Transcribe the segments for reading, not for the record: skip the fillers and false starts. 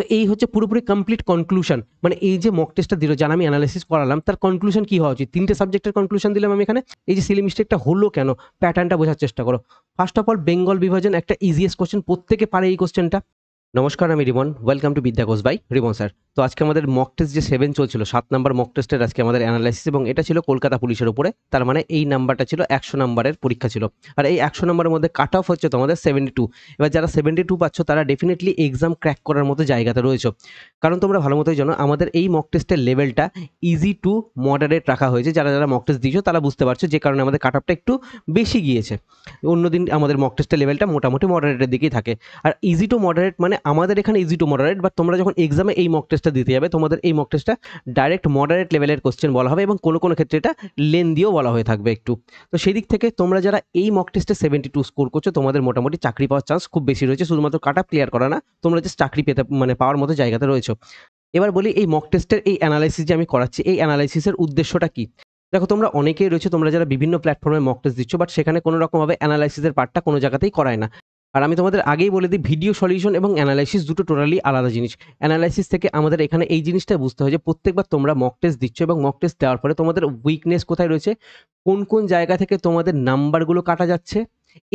তো এই হচ্ছে পুরোপুরি কমপ্লিট কনক্লুশন, মানে এই যে মক টেস্টটা দিল, যারা আমি অ্যানালাইসিস করালাম, তার কনক্লুশন কি হওয়া উচিত। 3টে সাবজেক্টের কনক্লুশন দিলাম আমি এখানে। এই যে সিলি মিস্টেকটা হলো কেন, প্যাটার্নটা বোঝার চেষ্টা করো। ফার্স্ট অফ অল, বেঙ্গল বিভাজন একটা ইজিয়েস্ট কোশ্চেন, প্রত্যেকে পারে এই কোশ্চেনটা। নমস্কার, আমি রিমন, ওয়েলকাম টু বিদ্যা ঘোষ বাই রিমন স্যার। তো আজকে আমাদের মক টেস্ট যে 7 চলছিল, 7 নাম্বার মক টেস্টের আজকে আমাদের অ্যানালাইসিস, এবং এটা ছিল কলকাতা পুলিশের উপরে। তার মানে এই নাম্বারটা ছিল 100 নাম্বারের পরীক্ষা ছিল। আর এই 100 নাম্বারের মধ্যে কাট অফ হচ্ছে তোমাদের 72। এবার যারা 72 পাচ্ছ তারা ডেফিনেটলি এক্সাম ক্র্যাক করার মতো জায়গাতে রয়েছে। কারণ তোমরা ভালো মতোই জানো আমাদের এই মক টেস্টের লেভেলটা ইজি টু মডারেট রাখা হয়েছে। যারা যারা মক টেস্ট দিয়েছো তারা বুঝতে পারছো, যে কারণে আমাদের কাট অফটা একটু বেশি গিয়েছে। অন্যদিন আমাদের মক টেস্টের লেভেলটা মোটামুটি মডারেটের দিকেই থাকে। আর ইজি টু মডারেট মানে আমাদের এখানে ইজি টু মডারেট, বাট তোমরা যখন এক্সামে এই মক টেস্টটা দিতে যাবে, তোমাদের এই মক টেস্টটা ডাইরেক্ট মডারেট লেভেলের কোশ্চেন বলা হবে, এবং কোনো কোনো ক্ষেত্রে এটা লেন্দিও বলা হয়ে থাকবে একটু। তো সেই দিক থেকে তোমরা যারা এই মক টেস্টে 72 স্কোর করছো, তোমাদের মোটামুটি চাকরি পাওয়ার চান্স খুব বেশি রয়েছে। শুধুমাত্র কাট অফ ক্লিয়ার করা না, তোমরা যে চাকরি পেতে মানে পাওয়ার মতো জায়গাতে রয়েছে। এবার বলি, এই মক টেস্টের এই অ্যানালাইসিস যে আমি করাচ্ছি, এই অ্যানালাইসিসের উদ্দেশ্যটা কি। দেখো, তোমরা অনেকেই রয়েছে, তোমরা যারা বিভিন্ন প্ল্যাটফর্মে মক টেস্ট দিচ্ছ, বাট সেখানে কোনো রকমভাবে অ্যানালাইসিসের পার্টটা কোনো জায়গাতেই করায় না। আর আমি তোমাদের আগেই বলে দিই, ভিডিও সলিউশন এবং অ্যানালাইসিস দুটো টোটালি আলাদা জিনিস। অ্যানালাইসিস থেকে আমাদের এখানে এই জিনিসটা বুঝতে হয় যে প্রত্যেকবার তোমরা মক টেস্ট দিচ্ছ, এবং মক টেস্ট দেওয়ার পরে তোমাদের উইকনেস কোথায় রয়েছে, কোন কোন জায়গা থেকে তোমাদের নাম্বারগুলো কাটা যাচ্ছে,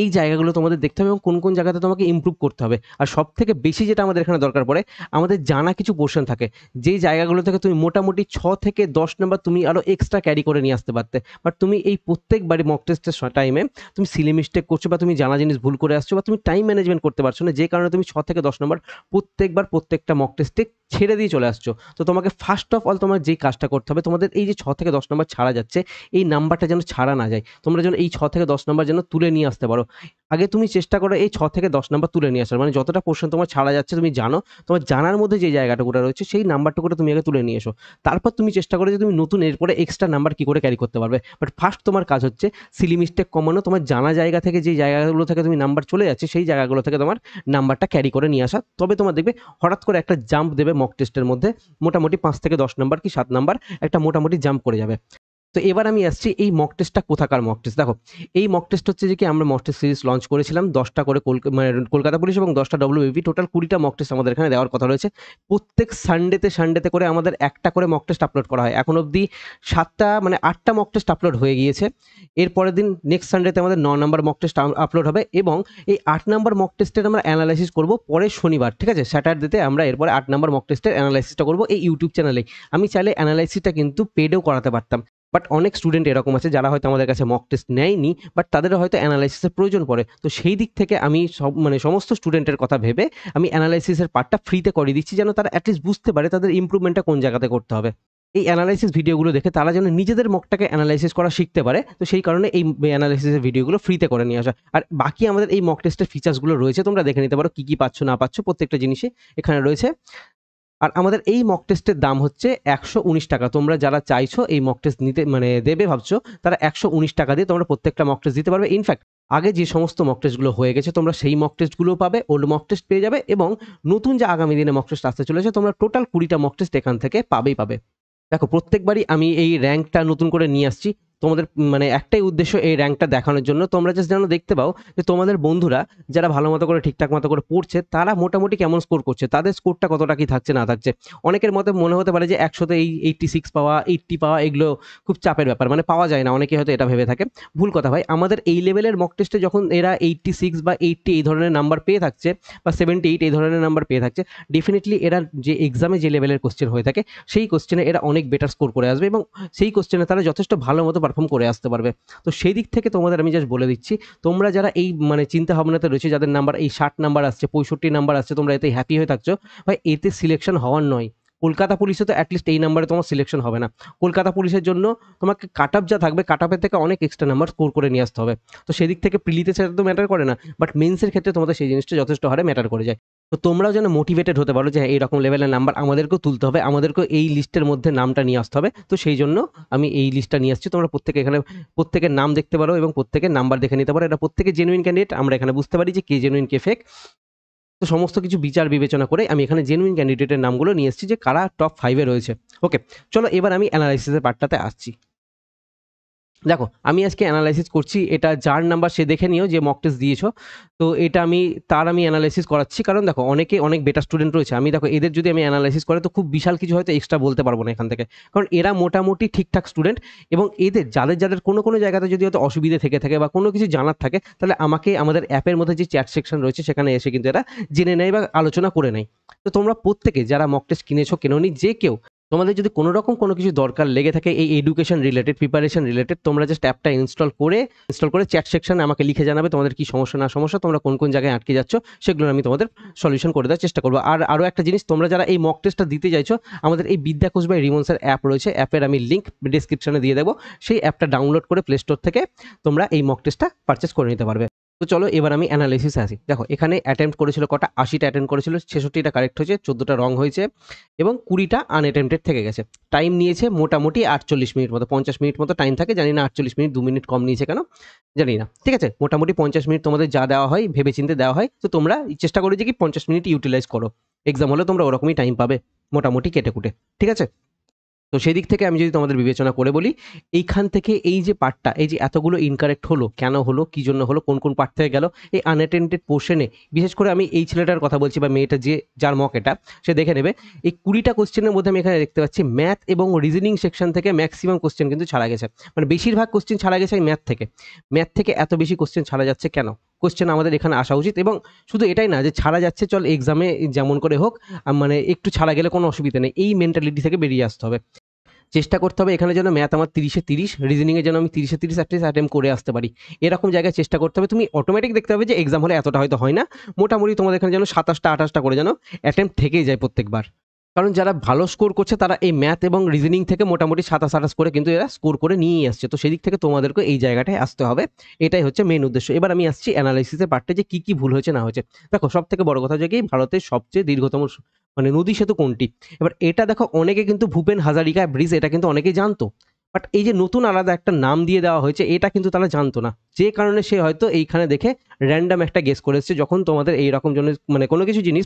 এই জায়গাগুলো তোমাদের দেখতে হবে, এবং কোন কোন জায়গাতে তোমাকে ইমপ্রুভ করতে হবে। আর সব থেকে বেশি যেটা আমাদের এখানে দরকার পড়ে, আমাদের জানা কিছু পোর্শন থাকে, যেই জায়গাগুলো থেকে তুমি মোটামুটি 6 থেকে 10 নাম্বার তুমি আরও এক্সট্রা ক্যারি করে নিয়ে আসতে পারতে। বাট তুমি এই প্রত্যেকবারই মক টেস্টের টাইমে তুমি সিলি মিস্টেক করছো, বা তুমি জানা জিনিস ভুল করে আসছো, বা তুমি টাইম ম্যানেজমেন্ট করতে পারছো না, যে কারণে তুমি 6 থেকে 10 নাম্বার প্রত্যেকবার প্রত্যেকটা মক টেস্টে ছেড়ে দিয়ে চলে আসছো। তো তোমাকে ফার্স্ট অফ অল তোমার যেই কাজটা করতে হবে, তোমাদের এই যে 6 থেকে 10 নাম্বার ছাড়া যাচ্ছে, এই নাম্বারটা যেন ছাড়া না যায়। তোমরা যেন এই 6 থেকে 10 নাম্বার যেন তুলে নিয়ে আসতে পারো। আগে তুমি চেষ্টা করো এই 6 থেকে 10 নাম্বার তুলে নিয়ে আসার, মানে যতটা পোর্শন তোমার ছাড়া যাচ্ছে তুমি জানো, তোমার জানার মধ্যে যে জায়গাটুকুটা রয়েছে সেই নাম্বারটুকুটা তুমি আগে তুলে নিয়ে এসো। তারপর তুমি চেষ্টা করো যে তুমি নতুন এরপরে এক্সট্রা নাম্বার কি করে ক্যারি করতে পারবে। বাট ফার্স্ট তোমার কাজ হচ্ছে সিলি মিস্টেক কমানো, তোমার জানা জায়গা থেকে যে জায়গাগুলো থেকে তুমি নাম্বার চলে যাচ্ছে, সেই জায়গাগুলো থেকে তোমার নাম্বারটা ক্যারি করে নিয়ে আসা। তবে তোমার দেখবে হঠাৎ করে একটা জাম্প দেবে মক টেস্টের মধ্যে, মোটামুটি 5 থেকে 10 নাম্বার কি 7 নাম্বার একটা মোটামুটি জাম্প করে যাবে। তো এবার আমি আসছি এই মক টেস্টটা কোথাকার মক টেস্ট। দেখো, এই মক টেস্ট হচ্ছে যে কি, আমরা মক টেস্ট সিরিজ লঞ্চ করেছিলাম 10টা করে মানে কলকাতা পুলিশ এবং 10টা ডব্লিউবিপি, টোটাল 20টা মক টেস্ট আমাদের এখানে দেওয়ার কথা রয়েছে। প্রত্যেক সানডেতে করে আমাদের একটা করে মক টেস্ট আপলোড করা হয়। এখন অবধি 7টা মানে 8টা মক টেস্ট আপলোড হয়ে গিয়েছে। এর পরের দিন নেক্সট সানডেতে আমাদের 9 নাম্বার মক টেস্ট আপলোড হবে, এবং এই 8 নাম্বার মক টেস্টের আমরা অ্যানালাইসিস করব পরের শনিবার, ঠিক আছে, স্যাটারডেতে আমরা এরপরে 8 নাম্বার মক টেস্টের অ্যানালাইসিসটা করব এই ইউটিউব চ্যানেলে। আমি চাইলে অ্যানালাইসিসটা কিন্তু পেডেও করাতে পারতাম, বাট অনেক স্টুডেন্ট এরকম আছে যারা হয়তো আমাদের কাছে মক টেস্ট নেয়নি, বাট তাদের হয়তো অ্যানালাইসিসের প্রয়োজন পড়ে। তো সেই দিক থেকে আমি সমস্ত স্টুডেন্টের কথা ভেবে আমি অ্যানালাইসিসের পার্টটা ফ্রিতে করিয়ে দিচ্ছি, যেন তারা অ্যাটলিস্ট বুঝতে পারে তাদের ইমপ্রুভমেন্টটা কোন জায়গাতে করতে হবে। এই অ্যানালাইসিস ভিডিওগুলো দেখে তারা যেন নিজেদের মকটাকে অ্যানালাইসিস করা শিখতে পারে। তো সেই কারণে এই অ্যানালাইসিসের ভিডিওগুলো ফ্রিতে করে নিয়ে আসা। আর বাকি আমাদের এই মক টেস্টের ফিচার্সগুলো রয়েছে, তোমরা দেখে নিতে পারো, কি কি পাচ্ছ না পাচ্ছ প্রত্যেকটা জিনিসই এখানে রয়েছে। আর আমাদের এই মক টেস্টের দাম হচ্ছে 119 টাকা। তোমরা যারা চাইছো এই মক টেস্ট নিতে মানে দেবে ভাবছো, তারা 119 টাকা দিয়ে তোমরা প্রত্যেকটা মক টেস্ট দিতে পারবে। ইনফ্যাক্ট আগে যে সমস্ত মক টেস্টগুলো হয়ে গেছে, তোমরা সেই মক টেস্টগুলোও পাবে, ওল্ড মক টেস্ট পেয়ে যাবে, এবং নতুন যে আগামী দিনে মক টেস্ট আসতে চলেছে, তোমরা টোটাল 20টা মক টেস্ট এখান থেকে পাবে। দেখো, প্রত্যেকবারই আমি এই র্যাঙ্কটা নতুন করে নিয়ে আসছি। তোমাদের মানে একটাই উদ্দেশ্য এই র্যাঙ্কটা দেখানোর জন্য। তোমরা জাস্ট যেন দেখতে পাও যে তোমাদের বন্ধুরা যারা ভালো মতো করে ঠিকঠাক মতো করে পড়ছে, তারা মোটামুটি কেমন স্কোর করছে, তাদের স্কোরটা কতটা কি থাকছে না থাকছে। অনেকের মতে মনে হতে পারে যে 100তে এই 86 পাওয়া, 80 পাওয়া এগুলো খুব চাপের ব্যাপার, মানে পাওয়া যায় না, অনেকে হয়তো এটা ভেবে থাকে। ভুল কথা ভাই। আমাদের এই লেভেলের মক টেস্টে যখন এরা 86 বা 80 এই ধরনের নাম্বার পেয়ে থাকছে, বা 78 এই ধরনের নাম্বার পেয়ে থাকছে, ডেফিনেটলি এরা যে এক্সামে যে লেভেলের কোশ্চেন হয়ে থাকে, সেই কোশ্চেনে এরা অনেক বেটার স্কোর করে আসবে, এবং সেই কোশ্চেনে তারা যথেষ্ট ভালো মতো পারফর্ম করে আসতে পারবে। তো সেই দিক থেকে তোমাদের আমি জাস্ট বলে দিচ্ছি, তোমরা যারা এই মানে চিন্তা ভাবনাতে রয়েছে, যাদের নাম্বার এই 60 নাম্বার আসছে, 65 নাম্বার আসছে, তোমরা এতে হ্যাপি হয়ে থাকছো, ভাই এতে সিলেকশন হওয়ার নয়। কলকাতা পুলিশে তো অ্যাটলিস্ট এই নাম্বারে তোমার সিলেকশন হবে না। কলকাতা পুলিশের জন্য তোমাকে কাট আপ যা থাকবে, কাট আপের থেকে অনেক এক্সট্রা নাম্বার স্কোর করে নিয়ে আসতে হবে। তো সেদিক থেকে প্রিলিতে সেটা তো ম্যাটার করে না, বাট মেন্সের ক্ষেত্রে তোমাদের সেই জিনিসটা যথেষ্ট হারে ম্যাটার করে যায়। তো তোমরাও যেন মোটিভেটেড হতে পারো যে হ্যাঁ, এইরকম লেভেলের নাম্বার আমাদেরকেও তুলতে হবে, আমাদেরকেও এই লিস্টের মধ্যে নামটা নিয়ে আসতে হবে। তো সেই জন্য আমি এই লিস্টটা নিয়ে আসছি। তোমরা প্রত্যেকে এখানে প্রত্যেকের নাম দেখতে পারো, এবং প্রত্যেকের নাম্বার দেখে নিতে পারো। এটা প্রত্যেকে জেনুইন ক্যান্ডিডেট, আমরা এখানে বুঝতে পারি যে কে জেনুইন কে ফেক। তো সমস্ত কিছু বিচার বিবেচনা করে আমি এখানে জেনুইন ক্যান্ডিডেটের নামগুলো নিয়ে এসেছি, যে কারা টপ 5 এ রয়েছে। ওকে, চলো এবার আমি অ্যানালাইসিসের পার্টটাতে আসছি। দেখো আমি আজকে অ্যানালাইসিস করছি, এটা যার নাম্বার সে দেখে নিও যে মক টেস্ট দিয়েছো। তো এটা আমি অ্যানালাইসিস করাচ্ছি, কারণ দেখো অনেক বেটার স্টুডেন্ট রয়েছে। আমি দেখো এদের যদি আমি অ্যানালাইসিস করে তো খুব বিশাল কিছু হয়তো এক্সট্রা বলতে পারবো না এখান থেকে, কারণ এরা মোটামুটি ঠিকঠাক স্টুডেন্ট। এবং এদের যাদের কোনো জায়গাতে যদি হয়তো অসুবিধে থেকে থাকে বা কোনো কিছু জানার থাকে, তাহলে আমাকে আমাদের অ্যাপের মধ্যে যে চ্যাট সেকশন রয়েছে সেখানে এসে কিন্তু এরা জেনে নেয় বা আলোচনা করে নেয়। তো তোমরা প্রত্যেকে যারা মক টেস্ট কিনেছো কেনোনি, যে কেউ তোমাদের যদি কোনো রকম কোনো কিছু দরকার লেগে থাকে এই এডুকেশন রিলেটেড, প্রিপারেশন রিলেটেড, তোমরা জাস্ট অ্যাপটা ইনস্টল করে চ্যাট সেকশনে আমাকে লিখে জানাবে তোমাদের কি সমস্যা না সমস্যা, তোমরা কোন জায়গায় আটকে যাচ্ছ, সেগুলো আমি তোমাদের সলিউশন করে দেওয়ার চেষ্টা করবো। আর আরও একটা জিনিস, তোমরা যারা এই মক টেস্টটা দিতে চাইছো, আমাদের এই বিদ্যাকোষ বাই রিমন স্যার অ্যাপ রয়েছে, অ্যাপের আমি লিঙ্ক ডিসক্রিপশনে দিয়ে দেবো। সেই অ্যাপটা ডাউনলোড করে প্লে স্টোর থেকে তোমরা এই মক টেস্টটা পারচেস করে নিতে পারবে। তো চলো এবার আমি অ্যানালাইসিসে আসি। দেখো এখানে অ্যাটেম্প্ট করেছিল কটা, 80টা অ্যাটেম্প্ট করেছিল, 66টা কারেক্ট হয়েছে, 14টা রং হয়েছে এবং 20টা আনঅ্যাটেম্পটেড থেকে গেছে। টাইম নিয়েছে মোটামুটি 48 মিনিট মতো, 50 মিনিট মতো টাইম থাকে, জানি না 48 মিনিট 2 মিনিট কম নিয়েছে কেন জানি না। ঠিক আছে, মোটামুটি 50 মিনিট তোমাদের যা দেওয়া হয় ভেবেচিন্তে দেওয়া হয়, তো তোমরা চেষ্টা করো যে কি 50 মিনিট ইউটিলাইজ করো। এক্সাম হলে তোমরা ওরকমই টাইম পাবে মোটামুটি কেটে কুটে। ঠিক আছে, তো সেই দিক থেকে আমি যদি তোমাদের বিবেচনা করে বলি, এইখান থেকে এই যে পার্টটা, এই যে এতগুলো ইনকারেক্ট হলো, কেন হলো, কি জন্য হলো, কোন পার্ট থেকে গেল, এই আনঅ্যাটেন্ডেড পোর্শনে বিশেষ করে আমি এই ছেলেটার কথা বলছি বা মেয়েটা যার মক এটা, সে দেখে নেবে এই 20টা কোশ্চেনের মধ্যে আমি এখানে দেখতে পাচ্ছি ম্যাথ এবং রিজনিং সেকশন থেকে ম্যাক্সিমাম কোশ্চেন কিন্তু ছাড়া গেছে, মানে বেশিরভাগ কোশ্চেন ছাড়া গেছে ম্যাথ থেকে এত বেশি কোশ্চেন ছাড়া যাচ্ছে কেন? কোশ্চেন আমাদের এখানে আসা উচিত। এবং শুধু এটাই না যে ছাড়া যাচ্ছে, চল এক্সামে যেমন করে হোক মানে একটু ছাড়া গেলে কোনো অসুবিধা নেই, এই মেন্টালিটি থেকে বেরিয়ে আসতে হবে। চেষ্টা করতে হবে এখানে যেন ম্যাথ আমার 30-এ 30, রিজনিংয়ে যেন আমি 30-এ 30 অ্যাটলিস্ট অ্যাটেম্প করে আসতে পারি, এরকম জায়গায় চেষ্টা করতে হবে। তুমি অটোমেটিক দেখতে হবে যে এক্সাম হলে এতটা হয়তো হয় না, মোটামুটি তোমাদের এখানে যেন 27টা 28টা করে যেন অ্যাটেম্প থেকেই যায় প্রত্যেকবার। কারণ যারা ভালো স্কোর করছে তারা এই ম্যাথ এবং রিজনিং থেকে মোটামুটি 27-28 করে কিন্তু এরা স্কোর করে নিয়েই আসছে, তো সেদিক থেকে তোমাদেরকে এই জায়গাটায় আসতে হবে, এটাই হচ্ছে মেন উদ্দেশ্য। এবার আমি আসছি অ্যানালাইসিসের পার্টে যে কি ভুল হয়েছে না হয়েছে। দেখো সব থেকে বড় কথা যে কি ভারতের সবচেয়ে দীর্ঘতম মানে নদী সেতু কোনটি? এবার এটা দেখো অনেকে কিন্তু ভূপেন হাজারিকা ব্রিজ এটা কিন্তু অনেকেই জানতো, বাট এই যে নতুন আলাদা একটা নাম দিয়ে দেওয়া হয়েছে এটা কিন্তু তারা জানতো না, যে কারণে সে হয়তো এইখানে দেখে র্যান্ডাম একটা গেস করে এসেছে। যখন তোমাদের এইরকম জন্য মানে কোনো কিছু জিনিস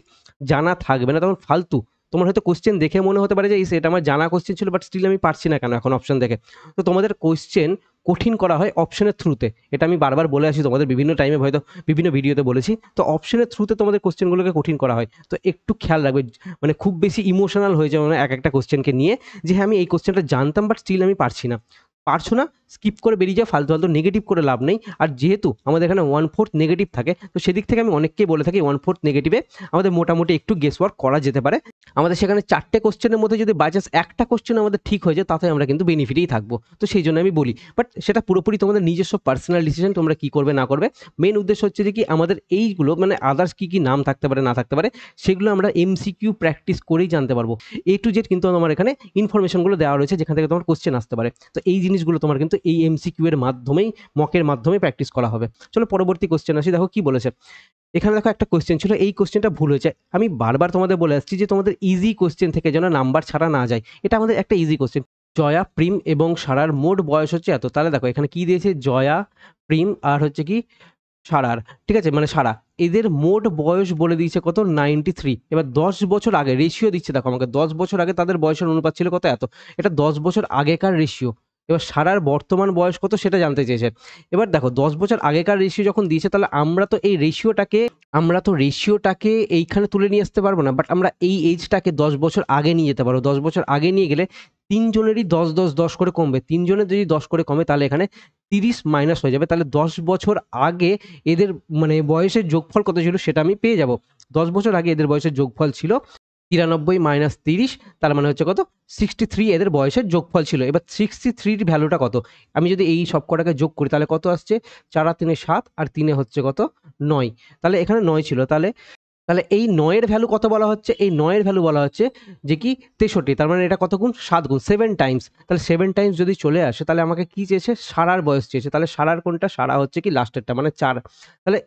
জানা থাকবে না তখন ফালতু তোমার হয়তো কোশ্চেন দেখে মনে হতে পারে যে এটা আমার জানা কোশ্চেন ছিল, বাট স্টিল আমি পারছি না কেন এখন অপশন দেখে। তো তোমাদের কোশ্চেন কঠিন করা হয় অপশনের থ্রুতে, এটা আমি বারবার বলে আসি তোমাদের বিভিন্ন টাইমে হয়তো বিভিন্ন ভিডিওতে বলেছি। তো অপশনের থ্রুতে তোমাদের কোশ্চেনগুলোকে কঠিন করা হয়, তো একটু খেয়াল রাখবে, মানে খুব বেশি ইমোশনাল হয়ে যাবে না একটা কোশ্চেনকে নিয়ে যে হ্যাঁ আমি এই কোশ্চেনটা জানতাম বাট স্টিল আমি পারছো না, স্কিপ করে বেরিয়ে যাও, ফালতু নেগেটিভ করে লাভ নেই। আর যেহেতু আমাদের এখানে 1/4 নেগেটিভ থাকে, তো সেদিক থেকে আমি অনেককেই বলে থাকি 1/4 নেগেটিভে আমাদের মোটামুটি একটু গেস ওয়ার্ক করা যেতে পারে। আমাদের সেখানে 4টে কোশ্চেনের মধ্যে যদি বাই চান্স একটা কোশ্চেন আমাদের ঠিক হয়ে যায় তাতে আমরা কিন্তু বেনিফিটেই থাকবো, তো সেই জন্য আমি বলি। বাট সেটা পুরোপুরি তোমাদের নিজস্ব পার্সোনাল ডিসিশন, তোমরা কি করবে না করবে। মেন উদ্দেশ্য হচ্ছে যে কি আমাদের এইগুলো মানে আদার্স কি নাম থাকতে পারে না থাকতে পারে সেগুলো আমরা এমসিকিউ প্র্যাকটিস করেই জানতে পারবো। A to Z কিন্তু আমার এখানে ইনফরমেশনগুলো দেওয়া রয়েছে যেখান থেকে তোমার কোশ্চেন আসতে পারে, তো এই জিনিসগুলো তোমার কিন্তু এই এমসিকিউ এর মাধ্যমেই মকের মাধ্যমে প্র্যাকটিস করা হবে। চলো পরবর্তী কোশ্চেন আসি। দেখো কি বলেছে এখানে, দেখো একটা কোশ্চেন ছিল, এই কোশ্চেনটা ভুল হয়েছে। আমি বারবার তোমাদের বলে আসছি যে তোমাদের ইজি কোশ্চেন থেকে যেন নাম্বার ছাড়া না যায়, এটা আমাদের একটা ইজি কোশ্চেন। জয়া, প্রিম এবং সারার মোট বয়স হচ্ছে এত, তাহলে দেখো এখানে কি দিয়েছে, জয়া, প্রিম আর হচ্ছে কি সারার, ঠিক আছে, মানে সারা, এদের মোট বয়স বলে দিয়েছে কত, 93। এবার 10 বছর আগে রেশিও দিচ্ছে, দেখো আমাকে 10 বছর আগে তাদের বয়সের অনুপাত ছিল কত, এত, এটা 10 বছর আগেকার রেশিও। এবার সারার বর্তমান বয়স কত সেটা জানতে চেয়েছে। এবার দেখো 10 বছর আগেকার রেশিও যখন দিয়েছে, তাহলে আমরা তো রেশিওটাকে এইখানে তুলে নিয়ে আসতে পারবো না, বাট আমরা এই এজটাকে 10 বছর আগে নিয়ে যেতে পারবো। 10 বছর আগে নিয়ে গেলে তিনজনেরই 10 করে কমবে, তিনজনের যদি 10 করে কমে তাহলে এখানে 30 মাইনাস হয়ে যাবে, তাহলে 10 বছর আগে এদের মানে বয়সের যোগফল কত ছিল সেটা আমি পেয়ে যাব। 10 বছর আগে এদের বয়সের যোগফল ছিল 93 মাইনাস 30, তার মানে হচ্ছে কত, 63 এদের বয়সের যোগফল ছিল। এবার 63 ভ্যালুটা কত, আমি যদি এই সব কটাকে যোগ করি তাহলে কত আসছে, 4 আর 3 7 আর 3 হচ্ছে কত 9, তাহলে এখানে 9 ছিল। তাহলে তাহলে এই 9 এর ভ্যালু কত বলা হচ্ছে, এই 9 এর ভ্যালু বলা হচ্ছে যে কি 63, তার মানে এটা কত গুণ, 7 গুণ, 7 টাইমস। তাহলে 7 টাইমস যদি চলে আসে তাহলে আমাকে কি চেয়েছে, সারার বয়স চেয়েছে। তাহলে সারার কোনটা, সারা হচ্ছে কি লাস্টেরটা মানে 4। তাহলে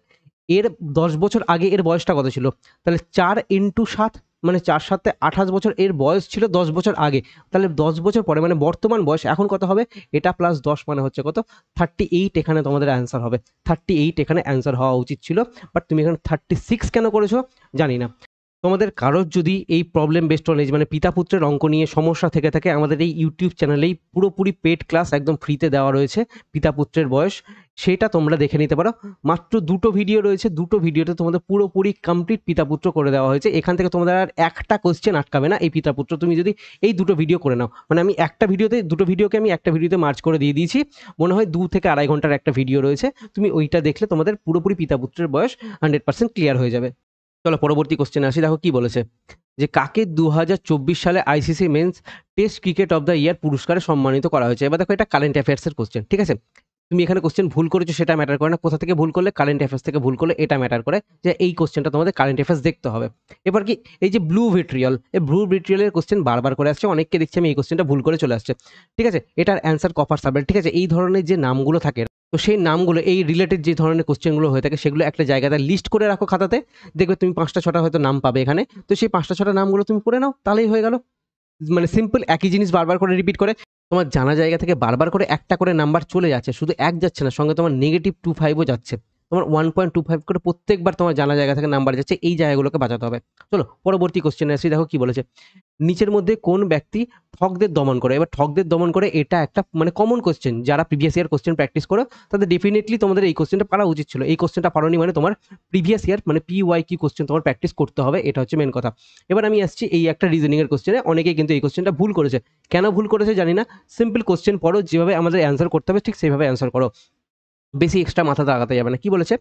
এর 10 বছর আগে এর বয়সটা কত ছিল, তাহলে 4 ইন্টু 7 মানে 4 7 28 বছর এর বয়স ছিল 10 বছর আগে। তাহলে 10 বছর পরে মানে বর্তমান বয়স এখন কত হবে, এটা প্লাস 10 মানে হচ্ছে কত, 38 এখানে তোমাদের অ্যান্সার হবে। 38 এখানে অ্যান্সার হওয়া উচিত ছিল, বাট তুমি এখানে 36 কেন করেছো জানি না। তোমাদের কারোর যদি এই প্রবলেম বেসড নলেজ মানে পিতা পুত্রের অঙ্ক নিয়ে সমস্যা থেকে থাকে, আমাদের এই ইউটিউব চ্যানেলেই পুরোপুরি পেড ক্লাস একদম ফ্রিতে দেওয়া রয়েছে, পিতা পুত্রের বয়স, সেটা তোমরা দেখে নিতে পারো। মাত্র 2টো ভিডিও রয়েছে, 2টো ভিডিওতে তোমাদের পুরোপুরি কমপ্লিট পিতা পুত্র করে দেওয়া হয়েছে। এখান থেকে তোমাদের আর একটা কোশ্চেন আটকাবে না এই পিতা পুত্র, তুমি যদি এই 2টো ভিডিও করে নাও। মানে আমি একটা ভিডিওতে, 2টো ভিডিওকে আমি একটা ভিডিওতে মার্চ করে দিয়ে দিয়েছি, মনে হয় 2 থেকে আড়াই ঘন্টার একটা ভিডিও রয়েছে, তুমি ওইটা দেখলে তোমাদের পুরোপুরি পিতা পুত্রের বয়স 100% ক্লিয়ার হয়ে যাবে। চলো পরবর্তী কোশ্চেনে আসি। দেখো কি বলেছে, যে কাকে 2024 সালে ICC men's test cricket of the year পুরস্কারে সম্মানিত করা হয়েছে। এবার দেখো এটা কারেন্ট অ্যাফেয়ার্সের কোশ্চেন, ঠিক আছে। তুমি এখানে কোশ্চেন ভুল করেছো সেটা ম্যাটার করে না, কোথা থেকে ভুল করলে, কারেন্ট অ্যাফেয়ার্স থেকে ভুল করলে এটা ম্যাটার করে, যে এই কোশ্চেনটা তোমাদের কারেন্ট অ্যাফেয়ার্স দেখতে হবে। এবার কি, এই যে ব্লু ভিট্রিয়ল, এই ব্লু ভিট্রিয়লের কোশ্চেন বারবার করে আসছে, অনেককে দেখছি আমি এই কোশ্চেনটা ভুল করে চলে আসছে, ঠিক আছে। এটার অ্যান্সার কপার সালফেট, ঠিক আছে। এই ধরনের যে নামগুলো থাকে, তো সেই নামগুলো এই রিলেটেড যে ধরনের কোশ্চেনগুলো হয়ে থাকে সেগুলো একটা জায়গাতে লিস্ট করে রাখো খাতাতে, দেখবে তুমি 5টা 6টা হয়তো নাম পাবে এখানে, তো সেই 5টা 6টা নামগুলো তুমি পড়ে নাও, তাহলেই হয়ে গেল। মানে সিম্পল, একই জিনিস বারবার করে রিপিট করে তোমার জানা জায়গা থেকে বারবার করে একটা করে নাম্বার চলে যাচ্ছে, শুধু এক যাচ্ছে না, সঙ্গে তোমার -25ও যাচ্ছে, তোমার 1.25 করে প্রত্যেকবার তোমার জানা জায়গা থেকে নাম্বার যাচ্ছে, এই জায়গাগুলোকে বাঁচাতে হবে। চলো পরবর্তী কোশ্চেনে আসি। দেখো কি বলেছে, নিচের মধ্যে কোন ব্যক্তি ঠকদের দমন করে। এবার ঠকদের দমন করে, এটা একটা মানে কমন কোশ্চেন, যারা প্রিভিয়াস ইয়ার কোশ্চেন প্র্যাকটিস করো তাদের ডেফিনেটলি তোমাদের এই কোশ্চেনটা পারা উচিত ছিল। এই কোশ্চেনটা পারোনি মানে তোমার প্রিভিয়াস ইয়ার মানে PYQ কোশ্চেন তোমার প্র্যাকটিস করতে হবে, এটা হচ্ছে মেন কথা। এবার আমি আসছি এই একটা রিজনিং এর কোশ্চেনে, অনেকেই কিন্তু এই কোশ্চেনটা ভুল করেছে, কেন ভুল করেছে জানি না। সিম্পল কোশ্চেন পড়ো, যেভাবে আমাদের অ্যান্সার করতে হবে ঠিক সেইভাবে অ্যান্সার করো, বেশি এক্সট্রা মাথা লাগাতে যাবে না। কি বলেছে,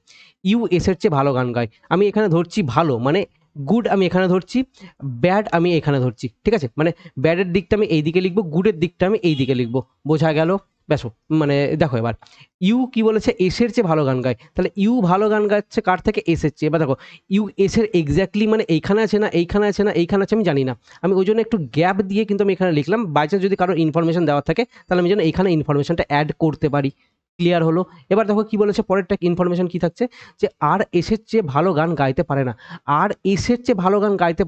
US এর চেয়ে ভালো গান গায়। আমি এখানে ধরছি ভালো মানে গুড, আমি এখানে ধরছি ব্যাড, আমি এখানে ধরছি, ঠিক আছে। মানে ব্যাডের দিকটা আমি এই দিকে লিখবো, গুডের দিকটা আমি এই দিকে লিখবো, বোঝা গেল। ব্যাস, মানে দেখো এবার কি বলেছে, এসের চেয়ে ভালো গান গায়, তাহলে ভালো গান গাচ্ছে কার থেকে, এসের চেয়ে। এবার দেখো এসের এক্স্যাক্টলি মানে এইখানে আছে না এইখানে আছে না এইখানে আছে আমি জানি না, আমি ওই জন্য একটু গ্যাপ দিয়ে কিন্তু আমি এখানে লিখলাম, বাই চান্স যদি কারো ইনফরমেশন দেওয়া থাকে তাহলে আমি যেন এখানে ইনফরমেশনটা অ্যাড করতে পারি। ক্লিয়ার হলো। এবার দেখো কি বলেছে, পরেরটা ইনফরমেশন কি থাকছে, যে আর এসের চেয়ে ভালো গান গাইতে পারে না। আর এসের চেয়ে ভালো গান গাইতে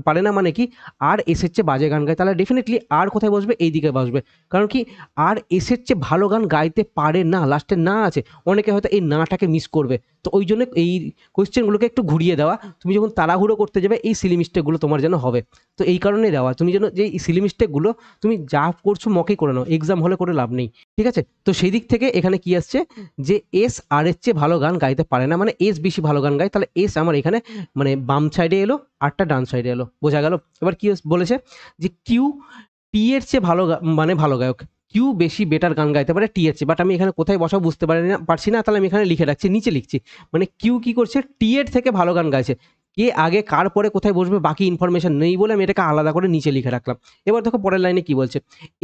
পারে না মানে কি, আর এসের চেয়ে বাজে গান গায়, তাহলে ডেফিনেটলি আর কোথায় বসবে, এই দিকে বসবে। কারণ কি, আর এসের চেয়ে ভালো গান গাইতে পারে না, লাস্টে না আছে, অনেকে হয়তো এই নাটাকে মিস করবে, তো ওই জন্য এই কোয়েশ্চেনগুলোকে একটু ঘুরিয়ে দেওয়া, তুমি যখন তাড়াহুড়ো করতে যাবে এই সিলি মিস্টেকগুলো তোমার যেন হবে, তো এই কারণেই দেওয়া, তুমি যেন যে এই সিলি মিস্টেকগুলো তুমি যা করছো মকেই করে নাও, এক্সাম হলে করে লাভ নেই, ঠিক আছে। তো সেই দিক থেকে এখানে কি আসছে, যে এস আর এর চেয়ে ভালো গান গাইতে পারে না, মানে এস বেশি ভালো গান গায়, তাহলে এস আমার এখানে মানে বাম সাইডে এলো, আরটা ডান সাইডে এলো, বোঝা গেল। এবার কি বলেছে, যে টি এর চেয়ে ভালো মানে ভালো গায়ক, বেশি বেটার গান গাইতে পারে টি এর চেয়ে, বাট আমি এখানে কোথায় বসাবো বুঝতে পারছি না, তাহলে আমি এখানে লিখে রাখছি, নিচে লিখছি, মানে কি করছে, টি এর থেকে ভালো গান গাইছে, কে আগে কার পরে কোথায় বসবে বাকি ইনফরমেশন নেই বলে আমি এটাকে আলাদা করে নিচে লিখে রাখলাম। এবার দেখো পরের লাইনে কি বলছে,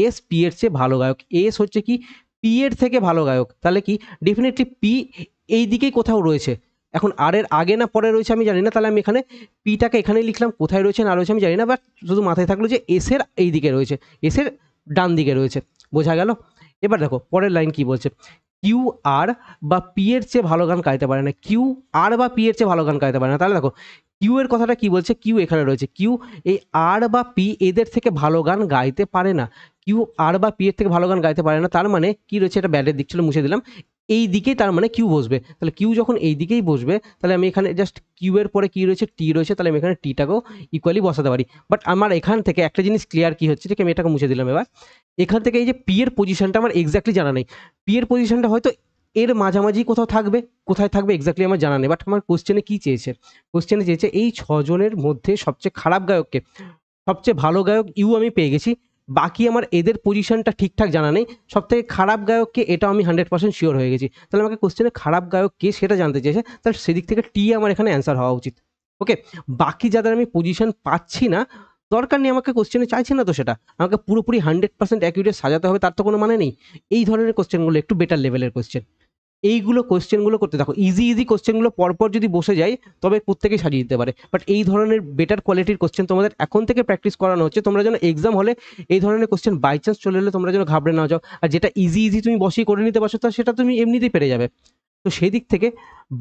এস পি এর চেয়ে ভালো গায়ক, এস হচ্ছে কি পি এর থেকে ভালো গায়ক, তাহলে কি ডেফিনেটলি পি এই দিকেই কোথাও রয়েছে, এখন আর এর আগে না পরে রয়েছে আমি জানি না, তাহলে আমি এখানে পিটাকে এখানে লিখলাম, কোথায় রয়েছে না রয়েছে আমি জানি না, বাট শুধু মাথায় থাকলো যে এসের এই দিকে রয়েছে, এসের ডান দিকে রয়েছে, বোঝা গেল। এবার দেখো পরের লাইন কি বলছে, আর বা পি এর চেয়ে ভালো গান গাইতে পারে না, আর বা পি এর চেয়ে ভালো গান গাইতে পারে না, তাহলে দেখো এর কথাটা কি বলছে, এখানে রয়েছে, এই আর বা পি এদের থেকে ভালো গান গাইতে পারে না, আর বা পি এর থেকে ভালো গান গাইতে পারে না, তার মানে কি রয়েছে, এটা ব্যাডের দিক ছিল মুছে দিলাম, এই দিকেই তার মানে বসবে, তাহলে যখন এই দিকেই বসবে তাহলে আমি এখানে জাস্ট এর পরে কি রয়েছে, টি রয়েছে, তাহলে আমি এখানে টিটাকেও ইকুয়ালি বসাতে পারি। বাট আমার এখান থেকে একটা জিনিস ক্লিয়ার কি হচ্ছে, ঠিক আমি এটাকে মুছে দিলাম। এবার এখান থেকে এই যে পি এর পজিশনটা আমার এক্স্যাক্টলি জানা নেই, পি এর পজিশনটা হয়তো এর মাঝামাঝি কোথাও থাকবে, কোথায় থাকবে এক্স্যাক্টলি আমার জানা নেই, বাট আমার কোশ্চেনে কি চেয়েছে, কোশ্চেনে চেয়েছে এই 6 জনের মধ্যে সবচেয়ে খারাপ গায়ককে, সবচেয়ে ভালো গায়ক আমি পেয়ে গেছি, বাকি আমার এদের পজিশনটা ঠিকঠাক জানা নেই, সবথেকে খারাপ গায়ককে এটা আমি 100% শিওর হয়ে গেছি, তাহলে আমাকে কোশ্চেনে খারাপ গায়ক কে সেটা জানতে চেয়েছে, তাহলে সেদিক থেকে টি আমার এখানে অ্যান্সার হওয়া উচিত। ওকে, বাকি যাদের আমি পজিশন পাচ্ছি না, দরকার নেই, আমাকে কোশ্চেনে চাইছি না তো সেটা, আমাকে পুরোপুরি 100% অ্যাকিউরেট সাজাতে হবে তার তো কোনো মানে নেই। এই ধরনের কোশ্চেনগুলো একটু বেটার লেভেলের কোশ্চেন, এইগুলো কোশ্চেনগুলো করতে থাকো, ইজি কোশ্চেনগুলো পরপর যদি বসে যায় তবে প্রত্যেকেই সাজিয়ে দিতে পারে, বাট এই ধরনের বেটার কোয়ালিটির কোশ্চেন তোমাদের এখন থেকে প্র্যাকটিস করানো হচ্ছে, তোমরা যেন এক্সাম হলে এই ধরনের কোশ্চেন বাই চান্স চলে এলে তোমরা যেন ঘাবড়ে না যাও, আর যেটা ইজি তুমি বসেই করে নিতে পারছো তা সেটা তুমি এমনিতেই পেরে যাবে। তো সেই দিক থেকে